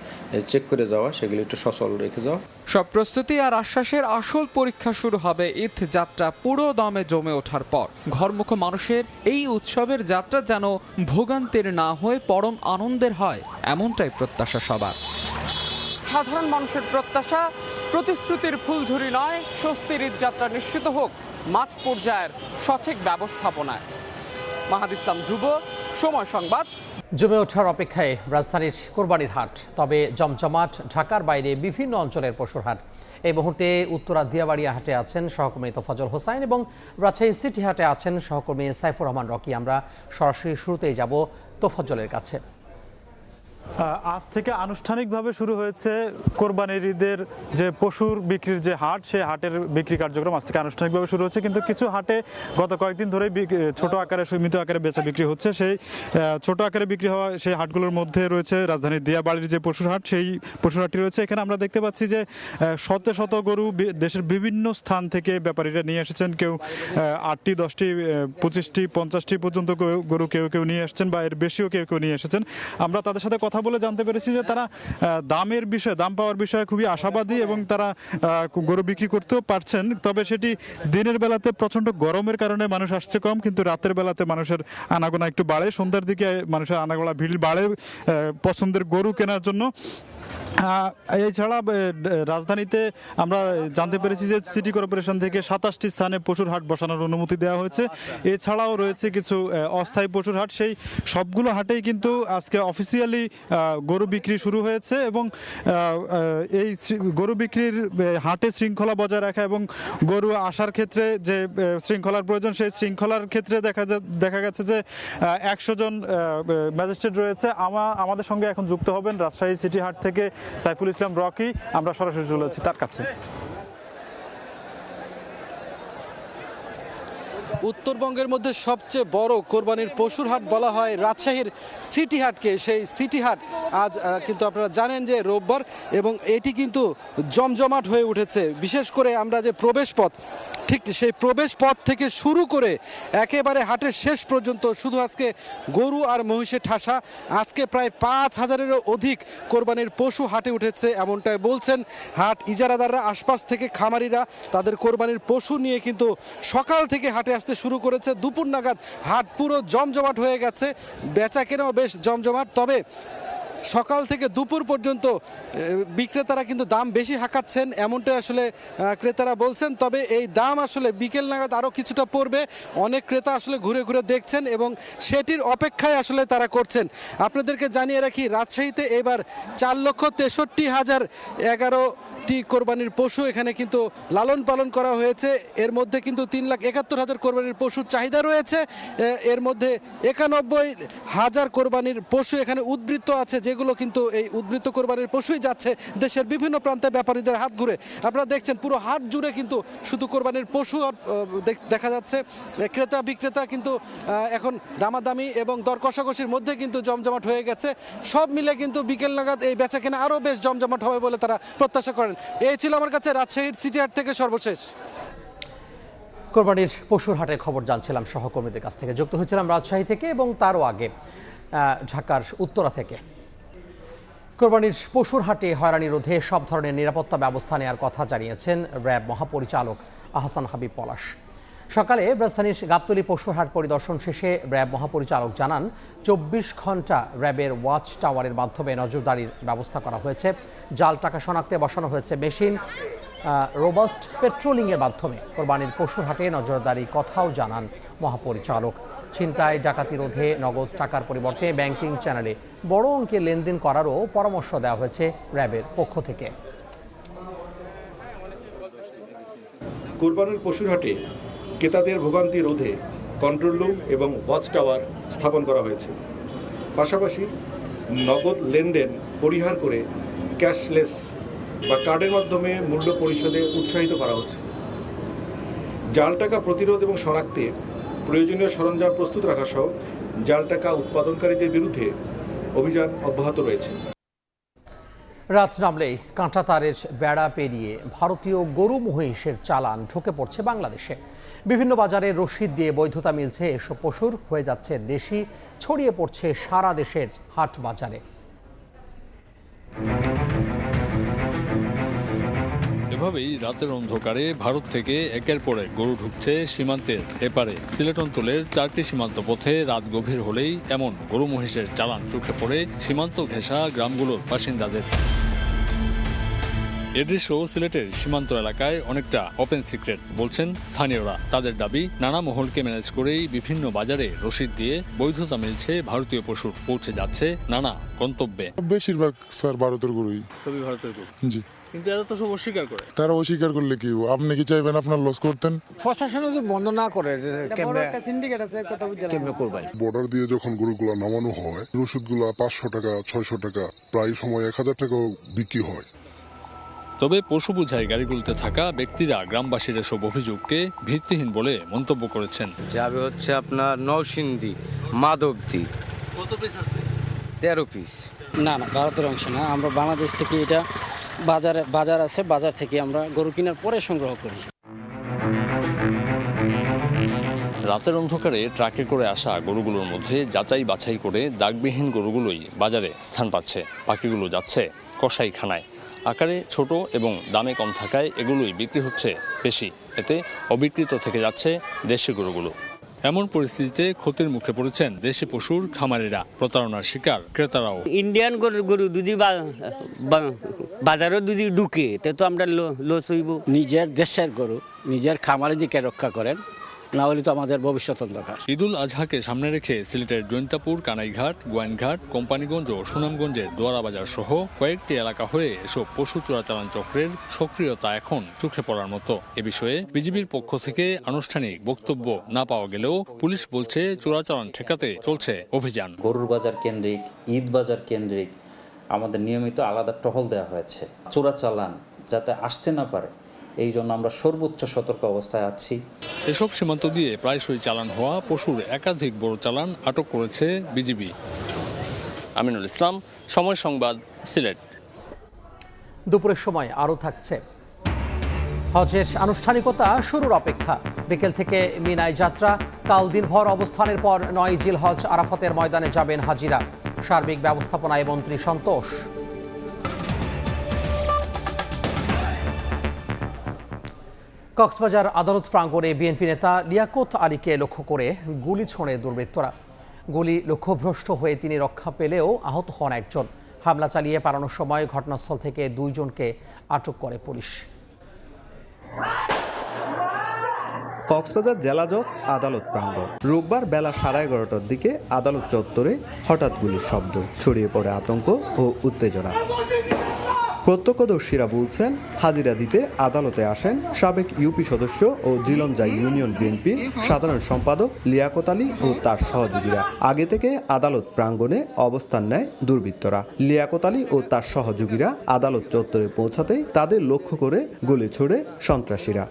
চেক করে যাওয়া, সেগুলি একটু সচল রেখে যাওয়া। সব প্রস্তুতি আর আশ্বাসের আসল পরীক্ষা শুরু হবে ঈদ যাত্রা পুরো দমে জমে ওঠার পর। ঘরমুখো মানুষের এই উৎসবের যাত্রা যেন ভোগান্তির না হয়ে পরম আনন্দের হয়, এমনটাই প্রত্যাশা সবার। সাধারণ মানুষের প্রত্যাশা প্রতিশ্রুতির ফুলঝুরি নয়, স্বস্তির ঈদযাত্রা নিশ্চিত হোক মাঠ পর্যায়ের সঠিক ব্যবস্থাপনায়। মাহাদ ইসলাম ধ্রুব, সময় সংবাদ। জমে ওঠার অপেক্ষায় রাজধানীর কোরবানির হাট, তবে জমজমাট ঢাকার বাইরে বিভিন্ন অঞ্চলের পশুর হাট। এই মুহূর্তে উত্তরা দিয়াবাড়িয়া হাটে আছেন সহকর্মী তোফাজ্জল হোসাইন এবং রাজশাহী সিটি হাটে আছেন সহকর্মী সাইফুর রহমান রকি। আমরা সরাসরি শুরুতেই যাব তোফাজ্জলের কাছে। আজ থেকে আনুষ্ঠানিকভাবে শুরু হয়েছে কোরবানির ঈদের যে পশুর বিক্রির যে হাট, সেই হাটের বিক্রি কার্যক্রম আজ থেকে আনুষ্ঠানিকভাবে শুরু হচ্ছে। কিন্তু কিছু হাটে গত কয়েকদিন ধরেই ছোট আকারে সীমিত আকারে বেচা বিক্রি হচ্ছে। সেই ছোট আকারে বিক্রি হওয়া সেই হাটগুলোর মধ্যে রয়েছে রাজধানীর দিয়াবাড়ির যে পশুর হাট, সেই পশুর হাটটি রয়েছে। এখানে আমরা দেখতে পাচ্ছি যে শত শত গরু দেশের বিভিন্ন স্থান থেকে ব্যাপারীরা নিয়ে এসেছেন। কেউ 8টি 10টি 25টি 50টি পর্যন্ত গরু কেউ কেউ নিয়ে এসেছেন, বা এর বেশিও কেউ কেউ নিয়ে এসেছেন। আমরা তাদের সাথে কথা বলে জানতে পেরেছি যে তারা দাম পাওয়ার বিষয়ে খুবই আশাবাদী এবং তারা গরু বিক্রি করতেও পারছেন। তবে সেটি দিনের বেলাতে প্রচণ্ড গরমের কারণে মানুষ আসছে কম, কিন্তু রাতের বেলাতে মানুষের আনাগোনা একটু বাড়ে। সন্ধ্যার দিকে মানুষের আনাগোনা ভিড় বাড়ে পছন্দের গরু কেনার জন্য। এছাড়া রাজধানীতে আমরা জানতে পেরেছি যে সিটি কর্পোরেশন থেকে 27টি স্থানে পশুর হাট বসানোর অনুমতি দেওয়া হয়েছে। এছাড়াও রয়েছে কিছু অস্থায়ী পশুর হাট। সেই সবগুলো হাটেই কিন্তু আজকে অফিসিয়ালি গরু বিক্রি শুরু হয়েছে এবং এই গরু বিক্রির হাটে শৃঙ্খলা বজায় রাখা এবং গরু আসার ক্ষেত্রে যে শৃঙ্খলার প্রয়োজন, সেই শৃঙ্খলার ক্ষেত্রে দেখা গেছে যে 100 জন ম্যাজিস্ট্রেট রয়েছে। আমাদের সঙ্গে এখন যুক্ত হবেন রাজশাহী সিটি হাট থেকে সাইফুল ইসলাম রকি। আমরা সরাসরি চলেছি তার কাছে। উত্তরবঙ্গের মধ্যে সবচেয়ে বড় কোরবানির পশুর হাট বলা হয় রাজশাহীর সিটি হাটকে। সেই সিটি হাট আজ কিন্তু আপনারা জানেন যে রোববার, এবং এটি কিন্তু জমজমাট হয়ে উঠেছে। বিশেষ করে আমরা যে প্রবেশ পথ, ঠিক সেই প্রবেশ পথ থেকে শুরু করে একেবারে হাটের শেষ পর্যন্ত শুধু আজকে গরু আর মহিষের ঠাসা। আজকে প্রায় 5000-এরও অধিক কোরবানির পশু হাটে উঠেছে, এমনটাই বলছেন হাট ইজারাদাররা। আশপাশ থেকে খামারিরা তাদের কোরবানির পশু নিয়ে কিন্তু সকাল থেকে হাটে আসতে শুরু করেছে। দুপুর নাগাদ হাট পুরো জমজমাট হয়ে গেছে, বেচা কেনাও বেশ জমজমাট। তবে সকাল থেকে দুপুর পর্যন্ত বিক্রেতারা কিন্তু দাম বেশি হাঁকাচ্ছেন, এমনটাই আসলে ক্রেতারা বলছেন। তবে এই দাম আসলে বিকেল নাগাদ আরও কিছুটা পড়বে। অনেক ক্রেতা আসলে ঘুরে ঘুরে দেখছেন এবং সেটির অপেক্ষায় আসলে তারা করছেন। আপনাদেরকে জানিয়ে রাখি, রাজশাহীতে এবার 4,63,011টি কোরবানির পশু এখানে কিন্তু লালন পালন করা হয়েছে। এর মধ্যে কিন্তু 3,71,000 কোরবানির পশুর চাহিদা রয়েছে। এর মধ্যে 91,000 কোরবানির পশু এখানে উদ্বৃত্ত আছে, যেগুলো কিন্তু এই উদ্বৃত্ত কোরবানির পশুই যাচ্ছে দেশের বিভিন্ন প্রান্তে ব্যাপারীদের হাত ঘুরে। আপনারা দেখছেন পুরো হাট জুড়ে কিন্তু শুধু কোরবানির পশু দেখা যাচ্ছে। ক্রেতা বিক্রেতা কিন্তু এখন দামাদামি এবং দর কষাকষির মধ্যে কিন্তু জমজমাট হয়ে গেছে। সব মিলে কিন্তু বিকেল নাগাদ এই বেচা কেনা আরও বেশ জমজমাট হবে বলে তারা প্রত্যাশা করেন। এই ছিল আমার কাছে রাজশাহীর সিটি হাট থেকে সর্বশেষ। কোরবানির পশুর হাটের খবর জানছিলাম সহকর্মীদের কাছ থেকে। যুক্ত হয়েছিলাম রাজশাহী থেকে এবং তারও আগে ঢাকার উত্তরা থেকে। কোরবানির পশুর হাটে হয়রানি রোধে সব ধরনের নিরাপত্তা ব্যবস্থা নেওয়ার কথা জানিয়েছেন র্যাব মহাপরিচালক আহসান হাবিব পলাশ। সকালে রাজধানীর গাবতলী পশুর হাট পরিদর্শন শেষে র্যাব মহাপরিচালক জানান 24 ঘন্টা র্যাবের ওয়াচ টাওয়ারের মাধ্যমে নজরদারির ব্যবস্থা করা হয়েছে। জাল টাকা শনাক্তে বসানো হয়েছে মেশিন। রোবাস্ট পেট্রোলিংয়ের মাধ্যমে কোরবানির পশুর হাটে নজরদারি কথাও জানান মহাপরিচালক। ছিনতাই ডাকাতি রোধে নগদ টাকার পরিবর্তে ব্যাংকিং চ্যানেলে বড় অঙ্কের লেনদেন করারও পরামর্শ দেওয়া হয়েছে র্যাবের পক্ষ থেকে। কোরবানির পশুর হাটে ক্রেতাদের ভোগান্তি রোধে কন্ট্রোল রুম এবং ওয়াচ টাওয়ার স্থাপন করা হয়েছে। পাশাপাশি নগদ লেনদেন পরিহার করে ক্যাশলেস বা কার্ডের মাধ্যমে মূল্য পরিশোধে উৎসাহিত করা হচ্ছে। জাল টাকা প্রতিরোধ এবং শনাক্তে প্রয়োজনীয় সরঞ্জাম প্রস্তুত রাখা সহ জাল টাকা উৎপাদনকারীদের বিরুদ্ধে অভিযান অব্যাহত রয়েছে। রাত নামলেই কাঁটাতারের বেড়া পেরিয়ে ভারতীয় গরু মহিষের চালান ঢুকে পড়ছে বাংলাদেশে। বিভিন্ন বাজারে রসিদ দিয়ে বৈধতা মিলছে এসব পশুর, হয়ে যাচ্ছে দেশি, ছড়িয়ে পড়ছে সারা দেশের হাট বাজারে। এভাবেই রাতের অন্ধকারে ভারত থেকে একের পর এক গরু ঢুকছে সীমান্তের এপারে। সিলেট অঞ্চলের 4টি সীমান্ত পথে রাত গভীর হলেই এমন গরু মহিষের চালান চোখে পড়ে সীমান্ত ঘেঁষা গ্রামগুলোর বাসিন্দাদের। এ দৃশ্য সিলেটের সীমান্ত এলাকায় অনেকটা ওপেন সিক্রেট বলছেন স্থানীয়রা। তাদের দাবি, নানা মহলকে ম্যানেজ করেই বিভিন্ন বাজারে রসিদ দিয়ে বৈধতা মিলছে ভারতীয় পশুর, পৌঁছে যাচ্ছে নানা গন্তব্যে। বেশিরভাগ স্যার ভারতের গরুই। সবই ভারতের গরু। জি, কিন্তু এরা তো সব অস্বীকার করে। তারা অস্বীকার করলে কি আপনি কি চাইবেন আপনার লস করতেন? প্রশাসনও যদি বন্ধ না করে বর্ডার দিয়ে যখন গরুগুলা নামানো হয়, ওষুধগুলা 500 টাকা 600 টাকা, প্রায় সময় 1000 টাকাও বিক্রি হয়। তবে পশু বোঝাই গাড়িগুলোতে থাকা ব্যক্তিরা গ্রামবাসীর এসব অভিযোগকে ভিত্তিহীন বলে মন্তব্য করেছেন। যাবে হচ্ছে আপনার নরসিংদী, মাধবদী। কত পিস আছে? 13 পিস। না ভারতের অংশ না, আমরা বাংলাদেশ থেকে এটা বাজার আছে, বাজার থেকে আমরা গরু কেনার পরে সংগ্রহ করি। রাতের অন্ধকারে ট্রাকে করে আসা গরুগুলোর মধ্যে যাচাই বাছাই করে দাগবিহীন গরুগুলোই বাজারে স্থান পাচ্ছে। বাকিগুলো যাচ্ছে কসাইখানায়। আকারে ছোট এবং দামে কম থাকায় এগুলোই বিক্রি হচ্ছে বেশি। এতে অবিকৃত থেকে যাচ্ছে দেশি গরুগুলো। এমন পরিস্থিতিতে ক্ষতির মুখে পড়েছেন দেশি পশুর খামারিরা। প্রতারণার শিকার ক্রেতারাও। ইন্ডিয়ান গরু যদি বাজারও যদি ঢুকে তো আমরা লস হইব। নিজের দেশের গরু নিজের খামারে দিকে রক্ষা করেন, না হলে তো আমাদের ভবিষ্যৎ অন্ধকার। ঈদুল আজহাকে সামনে রেখে সিলেটের জৈন্তাপুর, কানাইঘাট, গোয়াইনঘাট, কোম্পানিগঞ্জ ও সুনামগঞ্জের দোয়ারা বাজার সহ কয়েকটি এলাকা হয়ে এসব পশু চোরাচালান চক্রের সক্রিয়তা এখন চোখে পড়ার মতো। এ বিষয়ে বিজিবির পক্ষ থেকে আনুষ্ঠানিক বক্তব্য না পাওয়া গেলেও পুলিশ বলছে চোরাচালান ঠেকাতে চলছে অভিযান। গরুর বাজার কেন্দ্রিক, ঈদ বাজার কেন্দ্রিক আমাদের নিয়মিত আলাদা টহল দেওয়া হয়েছে, চোরাচালান যাতে আসতে না পারে এই জন্য আমরা সর্বোচ্চ সতর্ক অবস্থায় আছি। এসব সীমান্ত দিয়ে প্রায়শই চালান হওয়া পশুর একাধিক বড় চালান আটক করেছে বিজিবি। আমিনুল ইসলাম, সময় সংবাদ, সিলেট। দুপুরের সময় আরও থাকছে হজের আনুষ্ঠানিকতা শুরুর অপেক্ষা। বিকেল থেকে মিনায় যাত্রা। কাল দিনভর অবস্থানের পর 9 জিলহজ আরাফাতের ময়দানে যাবেন হাজিরা। সার্বিক ব্যবস্থাপনায় মন্ত্রী সন্তোষ। কক্সবাজার আদালত প্রাঙ্গণে বিএনপি নেতা লিয়াকত আলীকে লক্ষ্য করে গুলি ছোঁড়ে দুর্বৃত্তরা। গুলি লক্ষ্যভ্রষ্ট হয়ে তিনি রক্ষা পেলেও আহত হন একজন। হামলা চালিয়ে পালানোর সময় ঘটনাস্থল থেকে 2 জনকে আটক করে পুলিশ। কক্সবাজার জেলা জজ আদালত প্রাঙ্গণ। রোববার বেলা 11:30টার দিকে আদালত চত্বরে হঠাৎ গুলির শব্দ, ছড়িয়ে পড়ে আতঙ্ক ও উত্তেজনা। প্রত্যক্ষদর্শীরা বলছেন, হাজিরা দিতে আদালতে আসেন সাবেক ইউপি সদস্য ও জিলঞ্জা ইউনিয়ন বিএনপির সাধারণ সম্পাদক লিয়াকত আলী ও তার সহযোগীরা। আগে থেকে আদালত প্রাঙ্গণে অবস্থান নেয় দুর্বৃত্তরা। লিয়াকত আলী ও তার সহযোগীরা আদালত চত্বরে পৌঁছাতেই তাদের লক্ষ্য করে গুলি ছোড়ে সন্ত্রাসীরা।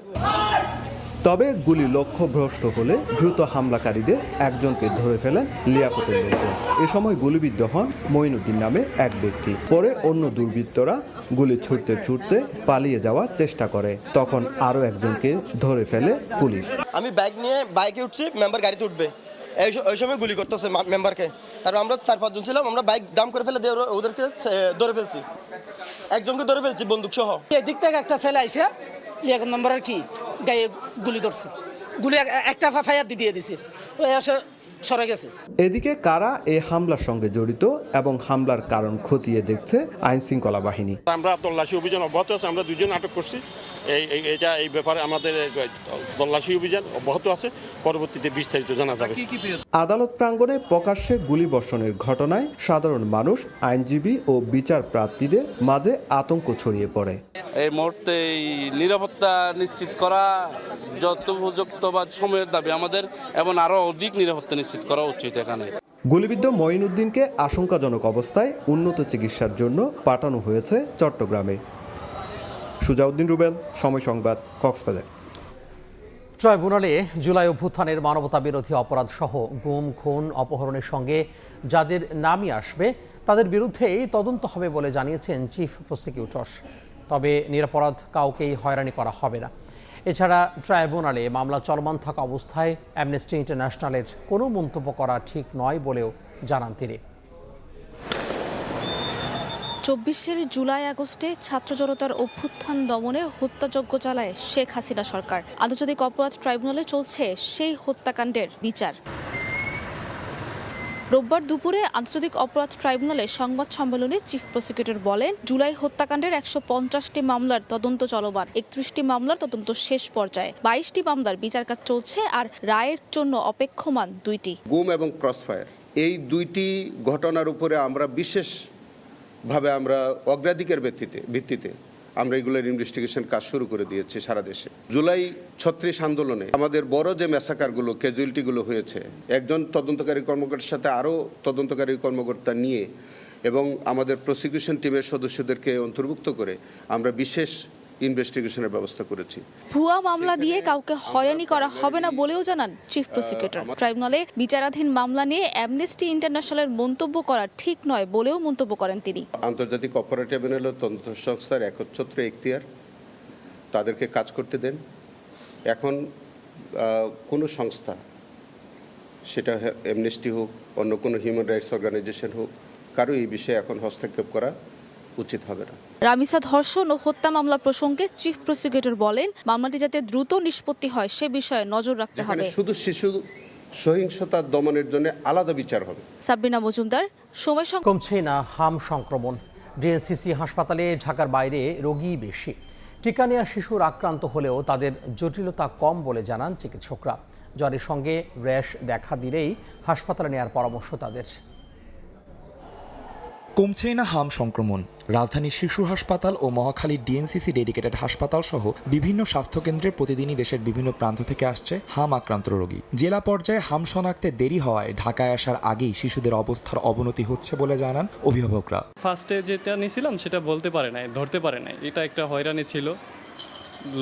তবে গুলি লক্ষ্যভ্রষ্ট হলে দ্রুত হামলাকারীদের একজনকে ধরে ফেলেন লিয়াকতের লোকজন। এ সময় গুলিবিদ্ধ হন মঈনুদ্দিন নামে এক ব্যক্তি। পরে অন্য দুর্বৃত্তরা গুলি ছুটতে ছুটতে পালিয়ে যাওয়ার চেষ্টা করে। তখন আরও একজনকে ধরে ফেলে পুলিশ। আমি বাইক নিয়ে বাইকে উঠছি, মেম্বার গাড়িতে উঠবে, ওই সময় গুলি করতেছে মেম্বারকে। তারপর আমরা 4-5 জন ছিলাম, আমরা বাইক দাম করে ফেলে ওদেরকে ধরে ফেলছি, একজনকে ধরে ফেলছি বন্দুক সহ। এদিক থেকে একটা ছেলে আইসে লিয়াকত নম্বরের কি গায়ে গুলি ধরছে, গুলি একটা ফায়ার দিয়ে দিছে, ওই এসে সরে গেছে। এদিকে কারা এই হামলার সঙ্গে জড়িত এবং হামলার কারণ খতিয়ে দেখছে আইন শৃঙ্খলা বাহিনী। আমরা তল্লাশি অভিযান অব্যাহত আছে, আমরা 2 জন আটক করছি। এই ব্যাপারে আমাদের তল্লাশি অভিযান অব্যাহত আছে, পরবর্তীতে বিস্তারিত জানা যাবে। আদালত প্রাঙ্গণে প্রকাশ্যে গুলিবর্ষণের ঘটনায় সাধারণ মানুষ, আইনজীবী ও বিচার প্রার্থীদের মাঝে আতঙ্ক ছড়িয়ে পড়ে। এই মুহূর্তে এই নিরাপত্তা নিশ্চিত করা যথোপযুক্ত বা সময়ের দাবি আমাদের, এবং আরও অধিক নিরাপত্তা নিশ্চিত করা উচিত। এখানে গুলিবিদ্ধ মঈনুদ্দিনকে আশঙ্কাজনক অবস্থায় উন্নত চিকিৎসার জন্য পাঠানো হয়েছে চট্টগ্রামে। সুজাউদ্দিন রুবেল, সময় সংবাদ, কক্সবাজার। ট্রাইব্যুনালে জুলাই অভ্যুত্থানের মানবতা বিরোধী অপরাধ সহ গুম, খুন, অপহরণের সঙ্গে যাদের নামই আসবে তাদের বিরুদ্ধেই তদন্ত হবে বলে জানিয়েছেন চিফ প্রসিকিউটর। তবে নিরপরাধ কাউকেই হয়রানি করা হবে না। এছাড়া ট্রাইব্যুনালে মামলা চলমান থাকা অবস্থায় অ্যামনেস্টি ইন্টারন্যাশনালের কোনো মন্তব্য করা ঠিক নয় বলেও জানান তিনি। 24 জুলাই আগস্টে ছাত্র জনতার অভ্যুত্থান দমনে হত্যাযজ্ঞ চালায় শেখ হাসিনা সরকার। আন্তর্জাতিক অপরাধ ট্রাইব্যুনালে চলছে সেই হত্যাকাণ্ডের বিচার। রোববার দুপুরে আন্তর্জাতিক অপরাধ ট্রাইব্যুনালে সংবাদ সম্মেলনে চিফ প্রসিকিউটর বলেন, জুলাই হত্যাকাণ্ডের ১৫০টি মামলার তদন্ত চলমান, ৩১টি মামলার তদন্ত শেষ পর্যায়ে, ২২টি মামলার বিচার কাজ চলছে আর রায়ের জন্য অপেক্ষমান ২টি। গুম এবং ক্রসফায়ার এই দুইটি ঘটনার উপরে আমরা বিশেষভাবে আমরা অগ্রাধিকার ভিত্তিতে আমরা এগুলোর ইনভেস্টিগেশন কাজ শুরু করে দিয়েছি সারা দেশে। জুলাই ৩৬ আন্দোলনে আমাদের বড় যে ম্যাসাকারগুলো ক্যাজুয়ালিটিগুলো হয়েছে, একজন তদন্তকারী কর্মকর্তার সাথে আরও তদন্তকারী কর্মকর্তা নিয়ে এবং আমাদের প্রসিকিউশন টিমের সদস্যদেরকে অন্তর্ভুক্ত করে আমরা বিশেষ ইনভেস্টিগেশনের ব্যবস্থা করেছি। ভুয়া মামলা দিয়ে কাউকে হয়রানি করা হবে না বলেও জানান চিফ প্রসিকিউটর। ট্রাইব্যুনালে বিচারাধীন মামলা নিয়ে অ্যামনেস্টি ইন্টারন্যাশনালের মন্তব্য করা ঠিক নয় বলেও মন্তব্য করেন তিনি। আন্তর্জাতিক অপরাধ ট্রাইব্যুনাল তদন্ত সংস্থার একচ্ছত্র এখতিয়ার, তাদেরকে কাজ করতে দেন। এখন কোনো সংস্থা, সেটা অ্যামনেস্টি হোক, অন্য কোনো হিউম্যান রাইটস অর্গানাইজেশন হোক, কারো এই বিষয়ে এখন হস্তক্ষেপ করা উচিত হবে না। রামিসা ধর্ষণ ও হত্যা মামলা প্রসঙ্গে চিফ প্রসিকিউটর বলেন, মামলাটি যাতে দ্রুত নিষ্পত্তি হয় সে বিষয়ে নজর রাখতে হবে। শুধু শিশু সহিংসতা দমনের জন্য আলাদা বিচার হবে। সাবরিনা মজুমদার, সময় সংবাদ। কমছে না হাম সংক্রমণ। ডিএনসিসি হাসপাতালে ঢাকার বাইরে রোগী বেশি। টিকা নেওয়া শিশুর আক্রান্ত হলেও তাদের জটিলতা কম বলে জানান চিকিৎসকরা। জ্বরের সঙ্গে র্যাশ দেখা দিলেই হাসপাতালে নেওয়ার পরামর্শ তাদের। কমছেই না হাম সংক্রমণ। রাজধানীর শিশু হাসপাতাল ও মহাখালীর ডিএনসিসি ডেডিকেটেড হাসপাতাল সহ বিভিন্ন স্বাস্থ্যকেন্দ্রে প্রতিদিনই দেশের বিভিন্ন প্রান্ত থেকে আসছে হাম আক্রান্ত রোগী। জেলা পর্যায়ে হাম শনাক্তে দেরি হওয়ায় ঢাকায় আসার আগেই শিশুদের অবস্থার অবনতি হচ্ছে বলে জানান অভিভাবকরা। ফার্স্টে যেটা নিয়েছিলাম সেটা ধরতে পারে নাই, এটা একটা হয়রানি ছিল,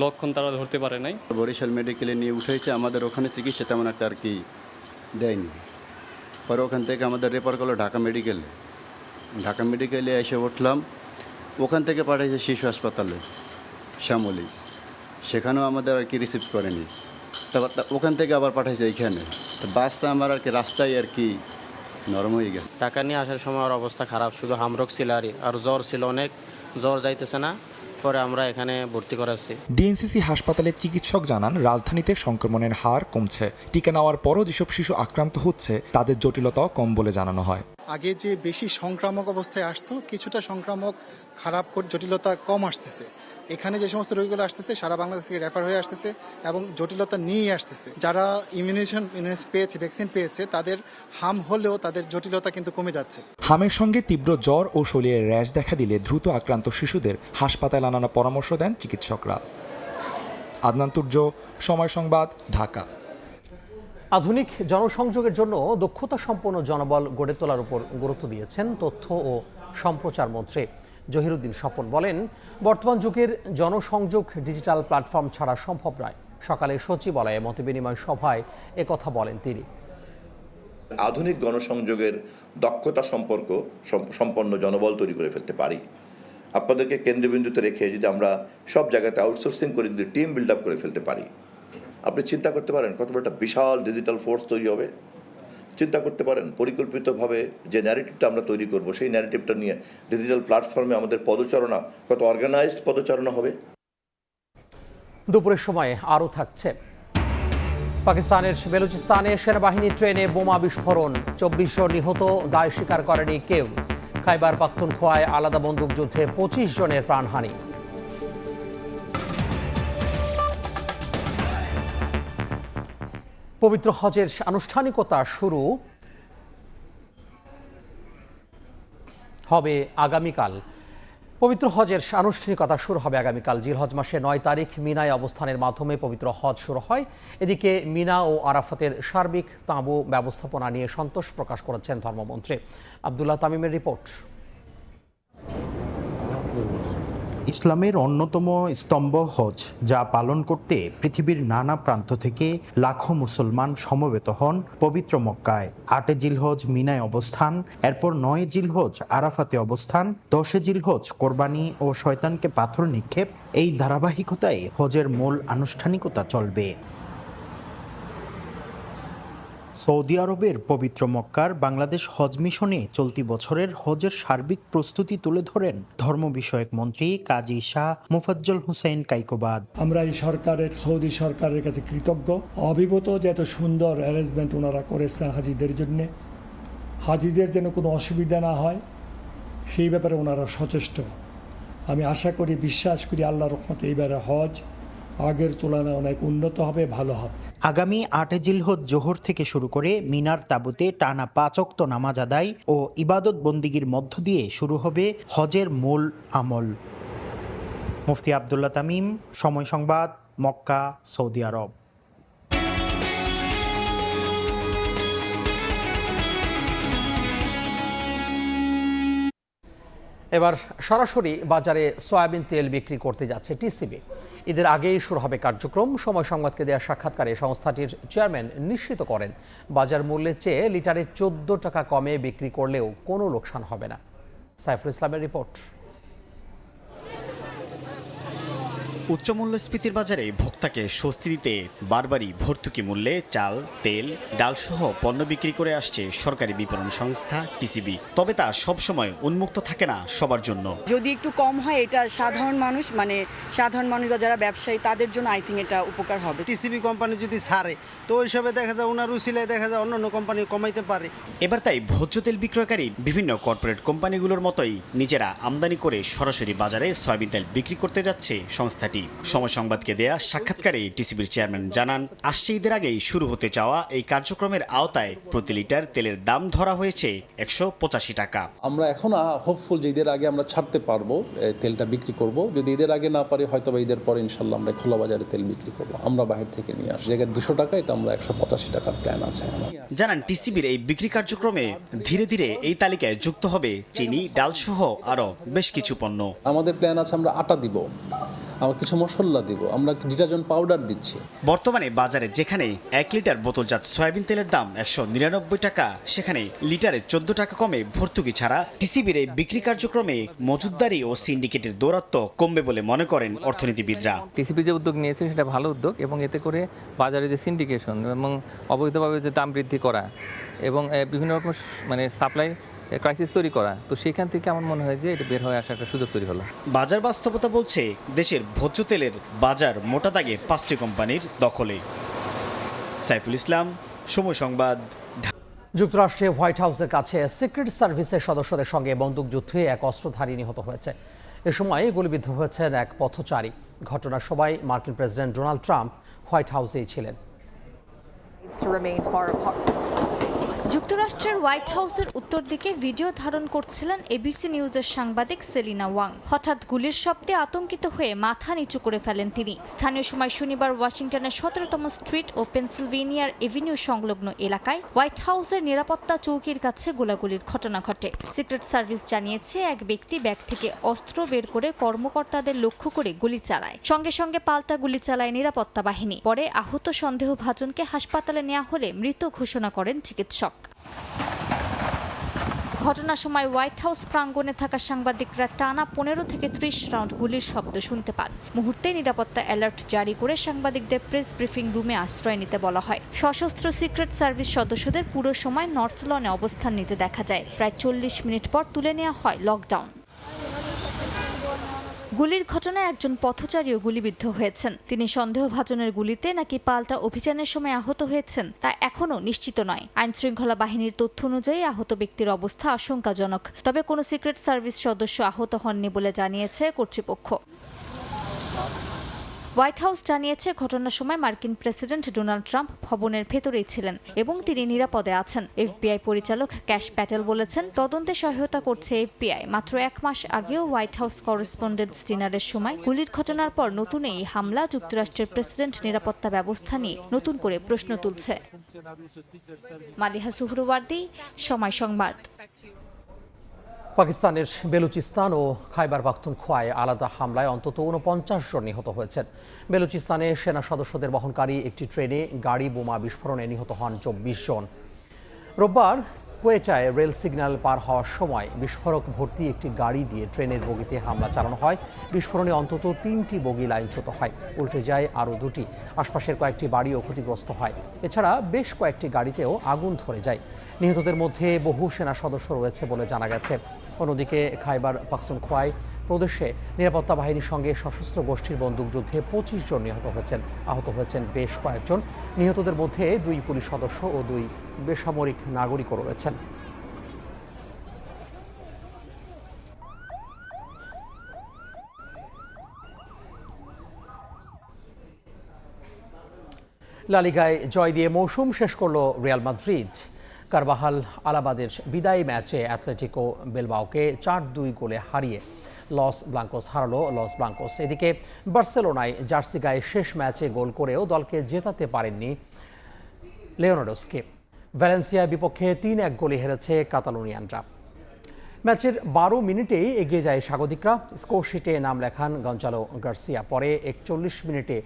লক্ষণ তারা ধরতে পারে নাই। বরিশাল মেডিকেলে নিয়ে উঠেছে, আমাদের ওখানে চিকিৎসা তেমন একটা আর কি দেয়নি। পরে ওখান থেকে আমাদের রেফার করলো ঢাকা মেডিকেলে। ঢাকা মেডিকেলে এসে উঠলাম, ওখান থেকে পাঠাইছে শিশু হাসপাতালে শ্যামলী, সেখানেও আমাদের আর কি রিসিভ করেনি। তারপর ওখান থেকে আবার পাঠাইছে এইখানে। তো বাসটা আমার আর কি রাস্তায় আর কি নরম হয়ে গেছে। টাকা নিয়ে আসার সময় ওর অবস্থা খারাপ, শুধু হামরক ছিল আর জ্বর ছিল অনেক, জ্বর যাইতেছে না, পরে আমরা এখানে ভর্তি করাচ্ছি। ডিএনসিসি হাসপাতালের চিকিৎসক জানান, রাজধানীতে সংক্রমণের হার কমছে। টিকা নেওয়ার পরও যেসব শিশু আক্রান্ত হচ্ছে তাদের জটিলতাও কম বলে জানানো হয়। আগে যে বেশি সংক্রামক অবস্থায় আসতো, কিছুটা সংক্রামক খারাপ জটিলতা কম আসতেছে। এখানে যে সমস্ত রোগীগুলো আসতেছে সারা বাংলাদেশ থেকে রেফার হয়ে আসতেছে এবং জটিলতা নিয়েই আসতেছে। যারা ইমিউনেশন পেয়েছে, ভ্যাকসিন পেয়েছে, তাদের হাম হলেও তাদের জটিলতা কিন্তু কমে যাচ্ছে। হামের সঙ্গে তীব্র জ্বর ও শরীরের র্যাশ দেখা দিলে দ্রুত আক্রান্ত শিশুদের হাসপাতালে আনানোর পরামর্শ দেন চিকিৎসকরা। আদনান তুর্য, সময় সংবাদ, ঢাকা। আধুনিক জনসংযোগের জন্য দক্ষতা সম্পন্ন জনবল গড়ে তোলার উপর গুরুত্ব দিয়েছেন তথ্য ও সম্প্রচার মন্ত্রী জহিরুদ্দিন স্বপন। বলেন, বর্তমান যুগের জনসংযোগ ডিজিটাল প্ল্যাটফর্ম ছাড়া সম্ভব নয়। সকালে সচিবালয়ে মতবিনিময় সভায় একথা বলেন তিনি। আধুনিক গণসংযোগের দক্ষতা সম্পন্ন জনবল তৈরি করে ফেলতে পারি। আপনাদেরকে কেন্দ্রবিন্দুতে রেখে যদি আমরা সব জায়গাতে আউটসোর্সিং করে যদি টিম বিল্ড আপ করে ফেলতে পারি, আপনি চিন্তা করতে পারেন কত বড় একটা বিশাল ডিজিটাল ফোর্স তৈরি হবে। চিন্তা করতে পারেন পরিকল্পিতভাবে যে ন্যারেটিভটা আমরা তৈরি করব, সেই ন্যারেটিভটা নিয়ে ডিজিটাল প্ল্যাটফর্মে আমাদের পদচারণা কত অর্গানাইজড পদচারণা হবে। দুপুরের সময় আরও থাকছে, পাকিস্তানের বেলুচিস্তানে সেনাবাহিনী ট্রেনে বোমা বিস্ফোরণ, ২৪ জন নিহত, দায় স্বীকার করেনি কেউ। খাইবার পাখতুনখোয়ায় আলাদা বন্দুকযুদ্ধে ২৫ জনের প্রাণহানি। পবিত্র হজের আনুষ্ঠানিকতা শুরু হবে আগামীকাল। পবিত্র হজের আনুষ্ঠানিকতা শুরু হবে আগামীকাল। জিলহজ মাসে ৯ তারিখ মিনায় অবস্থানের মাধ্যমে পবিত্র হজ শুরু হয়। এদিকে মিনা ও আরাফাতের সার্বিক তাঁবু ব্যবস্থাপনা নিয়ে সন্তোষ প্রকাশ করেছেন ধর্মমন্ত্রী। আব্দুল্লাহ তামিমের রিপোর্ট। ইসলামের অন্যতম স্তম্ভ হজ, যা পালন করতে পৃথিবীর নানা প্রান্ত থেকে লাখো মুসলমান সমবেত হন পবিত্র মক্কায়। ৮ জিলহজ মিনায় অবস্থান, এরপর ৯ জিলহজ আরাফাতে অবস্থান, ১০ জিলহজ কোরবানি ও শয়তানকে পাথর নিক্ষেপ। এই ধারাবাহিকতায় হজের মূল আনুষ্ঠানিকতা চলবে। সৌদি আরবের পবিত্র মক্কার বাংলাদেশ হজ মিশনে চলতি বছরের হজের সার্বিক প্রস্তুতি তুলে ধরেন ধর্ম বিষয়ক মন্ত্রী কাজী শাহ মুফাজ্জল হুসাইন কাইকোবাদ। আমরা এই সৌদি সরকারের কাছে কৃতজ্ঞ, অভিভূত যে এত সুন্দর অ্যারেঞ্জমেন্ট ওনারা করেছেন হাজিদের জন্য। হাজিদের যেন কোনো অসুবিধা না হয় সেই ব্যাপারে ওনারা সচেষ্ট। আমি আশা করি, বিশ্বাস করি আল্লাহর রহমতে এইবারে হজ আগের তুলনায় অনেক উন্নত হবে, ভালো হবে। আগামী 8 জিলহজ জোহর থেকে শুরু করে মিনার তাঁবুতে টানা 5 ওয়াক্ত নামাজ আদায় ও ইবাদত বন্দিগির মধ্য দিয়ে শুরু হবে হজের মূল আমল। মুফতি আব্দুল্লাহ তামিম, সময় সংবাদ, মক্কা, সৌদি আরব। এবার সরাসরি বাজারে সয়াবিন তেল বিক্রি করতে যাচ্ছে টিসিবি। ঈদের আগেই শুরু হবে কার্যক্রম। সময় সংবাদকে দেওয়া সাক্ষাৎকারে সংস্থাটির চেয়ারম্যান নিশ্চিত করেন, বাজার মূল্যের চেয়ে লিটারে 14 টাকা কমে বিক্রি করলেও কোনো লোকসান হবে না। সাইফুল ইসলামের রিপোর্ট। উচ্চ মূল্যস্ফীতির বাজারে ভোক্তাকে স্বস্তি দিতে বারবারই ভর্তুকি মূল্যে চাল, তেল, ডালসহ পণ্য বিক্রি করে আসছে সরকারি বিপণন সংস্থা টিসিবি। তবে তা সবসময় উন্মুক্ত থাকে না সবার জন্য। যদি একটু কম হয়, এটা সাধারণ মানুষ বা যারা ব্যবসায়ী তাদের জন্য আই থিঙ্ক এটা উপকার হবে। টিসিবি কোম্পানি যদি ছাড়ে তো ওই হিসাবে দেখা যায় ওনার উসিলায় দেখা যায় অন্য কোম্পানি কমাইতে পারে। এবার তাই ভোজ্য তেল বিক্রয়কারী বিভিন্ন কর্পোরেট কোম্পানিগুলোর মতোই নিজেরা আমদানি করে সরাসরি বাজারে সয়াবিন তেল বিক্রি করতে যাচ্ছে সংস্থাটি। সময় সংবাদকে দেয়া সাক্ষাৎকারে টিসিবির চেয়ারম্যান জানান, আসছে ঈদের আগেই শুরু হতে চাওয়া এই কার্যক্রমের আওতায় প্রতি লিটার তেলের দাম ধরা হয়েছে 185 টাকা। আমরা এখন হোপফুল যে ঈদের আগে আমরা ছাড়তে পারবো, তেলটা বিক্রি করব। যদি ঈদের আগে না পারি, হয়তো ঈদের পরে ইনশাল্লাহ আমরা খোলা বাজারে তেল বিক্রি করবো। আমরা বাহির থেকে নিয়ে আসি, জায়গায় 200 টাকা, এটা আমরা 185 টাকার প্ল্যান আছে। জানান, টিসিবির এই বিক্রি কার্যক্রমে ধীরে ধীরে এই তালিকায় যুক্ত হবে চিনি, ডাল সহ আরো বেশ কিছু পণ্য। আমাদের প্ল্যান আছে, আমরা আটা দিব, আমরা কিছু মশলা দিব, আমরা ডিটারজেন্ট পাউডার দিচ্ছি। বর্তমানে বাজারে যেখানে 1 লিটার বোতলজাত সয়াবিন তেলের দাম 199 টাকা, সেখানে লিটারে 14 টাকা কমে ভর্তুকি ছাড়া টিসিবির এই বিক্রি কার্যক্রমে মজুতদারি ও সিন্ডিকেটের দৌরাত্ম্য কমবে বলে মনে করেন অর্থনীতিবিদরা। টিসিবি যে উদ্যোগ নিয়েছে সেটা ভালো উদ্যোগ, এবং এতে করে বাজারে যে সিন্ডিকেশন এবং অবৈধভাবে যে দাম বৃদ্ধি করা এবং বিভিন্ন রকম সাপ্লাই ক্রাইসিস তৈরি করা, তো সেখান থেকে আমার মনে হয় যে এটা বের হয়ে আসা একটা সুযোগ তৈরি হলো। বাজার বাস্তবতা বলছে দেশের ভোজ্য তেলের বাজার মোটা দাগে 5টি কোম্পানির দখলে। সাইফুল ইসলাম, সময় সংবাদ। যুক্তরাষ্ট্রে হোয়াইট হাউসের কাছে সিক্রেট সার্ভিসের সদস্যদের সঙ্গে বন্দুকযুদ্ধে এক অস্ত্রধারী নিহত হয়েছে। এ সময় গুলিবিদ্ধ হয়েছেন এক পথচারী। ঘটনার সময় মার্কিন প্রেসিডেন্ট ডোনাল্ড ট্রাম্প হোয়াইট হাউসেই ছিলেন। যুক্তরাষ্ট্রের হোয়াইট হাউসের উত্তর দিকে ভিডিও ধারণ করছিলেন এবিসি নিউজের সাংবাদিক সেলিনা ওয়াং। হঠাৎ গুলির শব্দে আতঙ্কিত হয়ে মাথা নিচু করে ফেলেন তিনি। স্থানীয় সময় শনিবার ওয়াশিংটনের 17তম স্ট্রিট ও পেনসিলভেনিয়ার এভিনিউ সংলগ্ন এলাকায় হোয়াইট হাউসের নিরাপত্তা চৌকির কাছে গোলাগুলির ঘটনা ঘটে। সিক্রেট সার্ভিস জানিয়েছে, এক ব্যক্তি ব্যাগ থেকে অস্ত্র বের করে কর্মকর্তাদের লক্ষ্য করে গুলি চালায়। সঙ্গে সঙ্গে পাল্টা গুলি চালায় নিরাপত্তা বাহিনী। পরে আহত সন্দেহভাজনকে হাসপাতালে নেওয়া হলে মৃত ঘোষণা করেন চিকিৎসক। ঘটনার সময় হোয়াইট হাউস প্রাঙ্গণে থাকা সাংবাদিকরা টানা 15 থেকে 30 রাউন্ড গুলির শব্দ শুনতে পান। মুহূর্তে নিরাপত্তা অ্যালার্ট জারি করে সাংবাদিকদের প্রেস ব্রিফিং রুমে আশ্রয় নিতে বলা হয়। সশস্ত্র সিক্রেট সার্ভিস সদস্যদের পুরো সময় নর্থ লনে অবস্থান নিতে দেখা যায়। প্রায় 40 মিনিট পর তুলে নেওয়া হয় লকডাউন। গুলির ঘটনায় একজন পথচারীও গুলিবিদ্ধ হয়েছেন। তিনি সন্দেহভাজনের গুলিতে নাকি পাল্টা অভিযানের সময় আহত হয়েছেন তা এখনও নিশ্চিত নয়। আইনশৃঙ্খলা বাহিনীর তথ্য অনুযায়ী আহত ব্যক্তির অবস্থা আশঙ্কাজনক। তবে কোনো সিক্রেট সার্ভিস সদস্য আহত হননি বলে জানিয়েছে কর্তৃপক্ষ। হোয়াইট হাউস জানিয়েছে, ঘটনার সময় মার্কিন প্রেসিডেন্ট ডোনাল্ড ট্রাম্প ভবনের ভেতরেই ছিলেন এবং তিনি নিরাপদে আছেন। এফবিআই পরিচালক ক্যাশ প্যাটেল বলেছেন, তদন্তে সহায়তা করছে এফবিআই। মাত্র 1 মাস আগেও হোয়াইট হাউস করেসপন্ডেন্টস ডিনারের সময় গুলির ঘটনার পর নতুন এই হামলা যুক্তরাষ্ট্রের প্রেসিডেন্ট নিরাপত্তা ব্যবস্থা নিয়ে নতুন করে প্রশ্ন তুলছে। মালিহা সুহরওয়ার্দী, সময় সংবাদ। পাকিস্তানের বেলুচিস্তান ও খাইবার পাখতুনখোয়ায় আলাদা হামলায় অন্তত 49 জন নিহত হয়েছেন। বেলুচিস্তানে সেনা সদস্যদের বহনকারী একটি ট্রেনে গাড়ি বোমা বিস্ফোরণে নিহত হন 24 জন। রোববার কোয়েটায় রেল সিগন্যাল পার হওয়ার সময় বিস্ফোরক ভর্তি একটি গাড়ি দিয়ে ট্রেনের বগিতে হামলা চালানো হয়। বিস্ফোরণে অন্তত 3টি বগি লাইনচ্যুত হয়, উল্টে যায় আরও 2টি। আশপাশের কয়েকটি বাড়িও ক্ষতিগ্রস্ত হয়। এছাড়া বেশ কয়েকটি গাড়িতেও আগুন ধরে যায়। নিহতদের মধ্যে বহু সেনা সদস্য রয়েছে বলে জানা গেছে। অন্যদিকে খাইবার পাখতুনখোয়া প্রদেশে নিরাপত্তা বাহিনীর সঙ্গে সশস্ত্র গোষ্ঠীর বন্দুকযুদ্ধে 25 জন নিহত হয়েছেন। আহত হয়েছেন বেশ কয়েকজন। নিহতদের মধ্যে 2 পুলিশ সদস্য ও 2 বেসামরিক নাগরিকও রয়েছেন। লা লিগায় জয় দিয়ে মৌসুম শেষ করল রিয়াল মাদ্রিদ। কারবাহাল আলাবাদের বিদায়ী ম্যাচে অ্যাটলেটিকো বিলবাওকে 4-2 গোলে হারিয়ে লস ব্লাঙ্কোস হারালো লস ব্লাঙ্কোস। এদিকে বার্সেলোনায় জার্সি গায়ে শেষ ম্যাচে গোল করেও দলকে জেতাতে পারেননি লিওনার্ডোসকে। ভ্যালেন্সিয়ার বিপক্ষে 3-1 গোলে হেরেছে কাতালোনিয়ানরা। ম্যাচের 12 মিনিটেই এগিয়ে যায় স্বাগতিকরা। স্কোরশিটে নাম লেখান গঞ্জালো গার্সিয়া। পরে 41 মিনিটে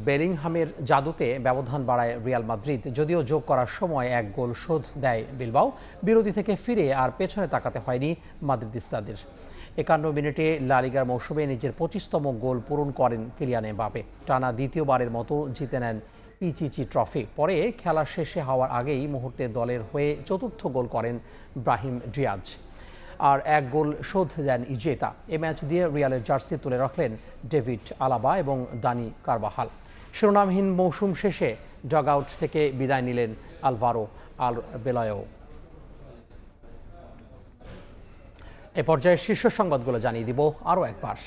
বেলিংহামের জাদুতে ব্যবধান বাড়ায় রিয়াল মাদ্রিদ। যদিও যোগ করার সময় 1 গোল শোধ দেয় বিলবাও। বিরতি থেকে ফিরে আর পেছনে তাকাতে হয়নি মাদ্রিদিস্তাদের। 51 মিনিটে লা লিগার মৌসুমে নিজের 25তম গোল পূরণ করেন কিলিয়ান এমবাপে। টানা দ্বিতীয়বারের মতো জিতে নেন পিচিচি ট্রফি। পরে খেলা শেষে হওয়ার আগেই মুহূর্তে দলের হয়ে 4র্থ গোল করেন ব্রাহিম ডিয়াজ, আর 1 গোল শোধ দেন ইজেতা। এ ম্যাচ দিয়ে রিয়ালের জার্সি তুলে রাখলেন ডেভিড আলাবা এবং দানি কারবাহাল। শিরোনামহীন মৌসুম শেষে ডগ আউট থেকে বিদায় নিলেন আলভারো আলবেলায়ো। এ পর্যায়ে শীর্ষ সংবাদগুলো জানিয়ে দিব আরও একবার।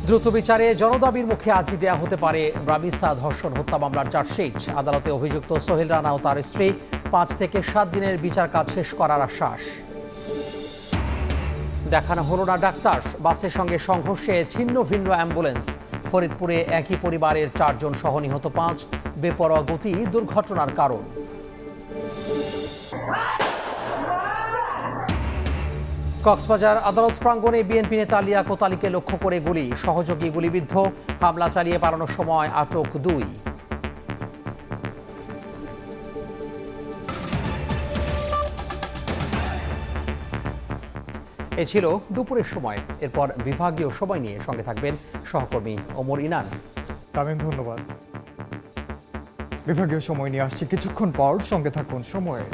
দ্রুত বিচারে জনদাবির মুখে আজই দেয়া হতে পারে রামিসা ধর্ষণ হত্যা মামলার চার্জশিট। আদালতে অভিযুক্ত সোহেল রানা ও তার স্ত্রী 5 থেকে 7 দিনের বিচার কাজ শেষ করার আশ্বাস। দেখানো হলো না ডাক্তার, বাসের সঙ্গে সংঘর্ষে ছিন্ন ভিন্ন অ্যাম্বুলেন্স। ফরিদপুরে একই পরিবারের 4 জন সহ নিহত 5। বেপরোয়া গতি দুর্ঘটনার কারণ। কক্সবাজার আদালত প্রাঙ্গণে বিএনপি নেতা লিয়াকত আলীকে লক্ষ্য করে গুলি, সহযোগী গুলিবিদ্ধ। হামলা চালিয়ে পালানোর সময় আটক 2। এ ছিল দুপুরের সময়। এরপর বিভাগীয় সময় নিয়ে সঙ্গে থাকবেন সহকর্মী ওমর ইনান। তামিম, ধন্যবাদ। বিভাগীয় সময় নিয়ে আসছি কিছুক্ষণ পর, সঙ্গে থাকুন সময়ে।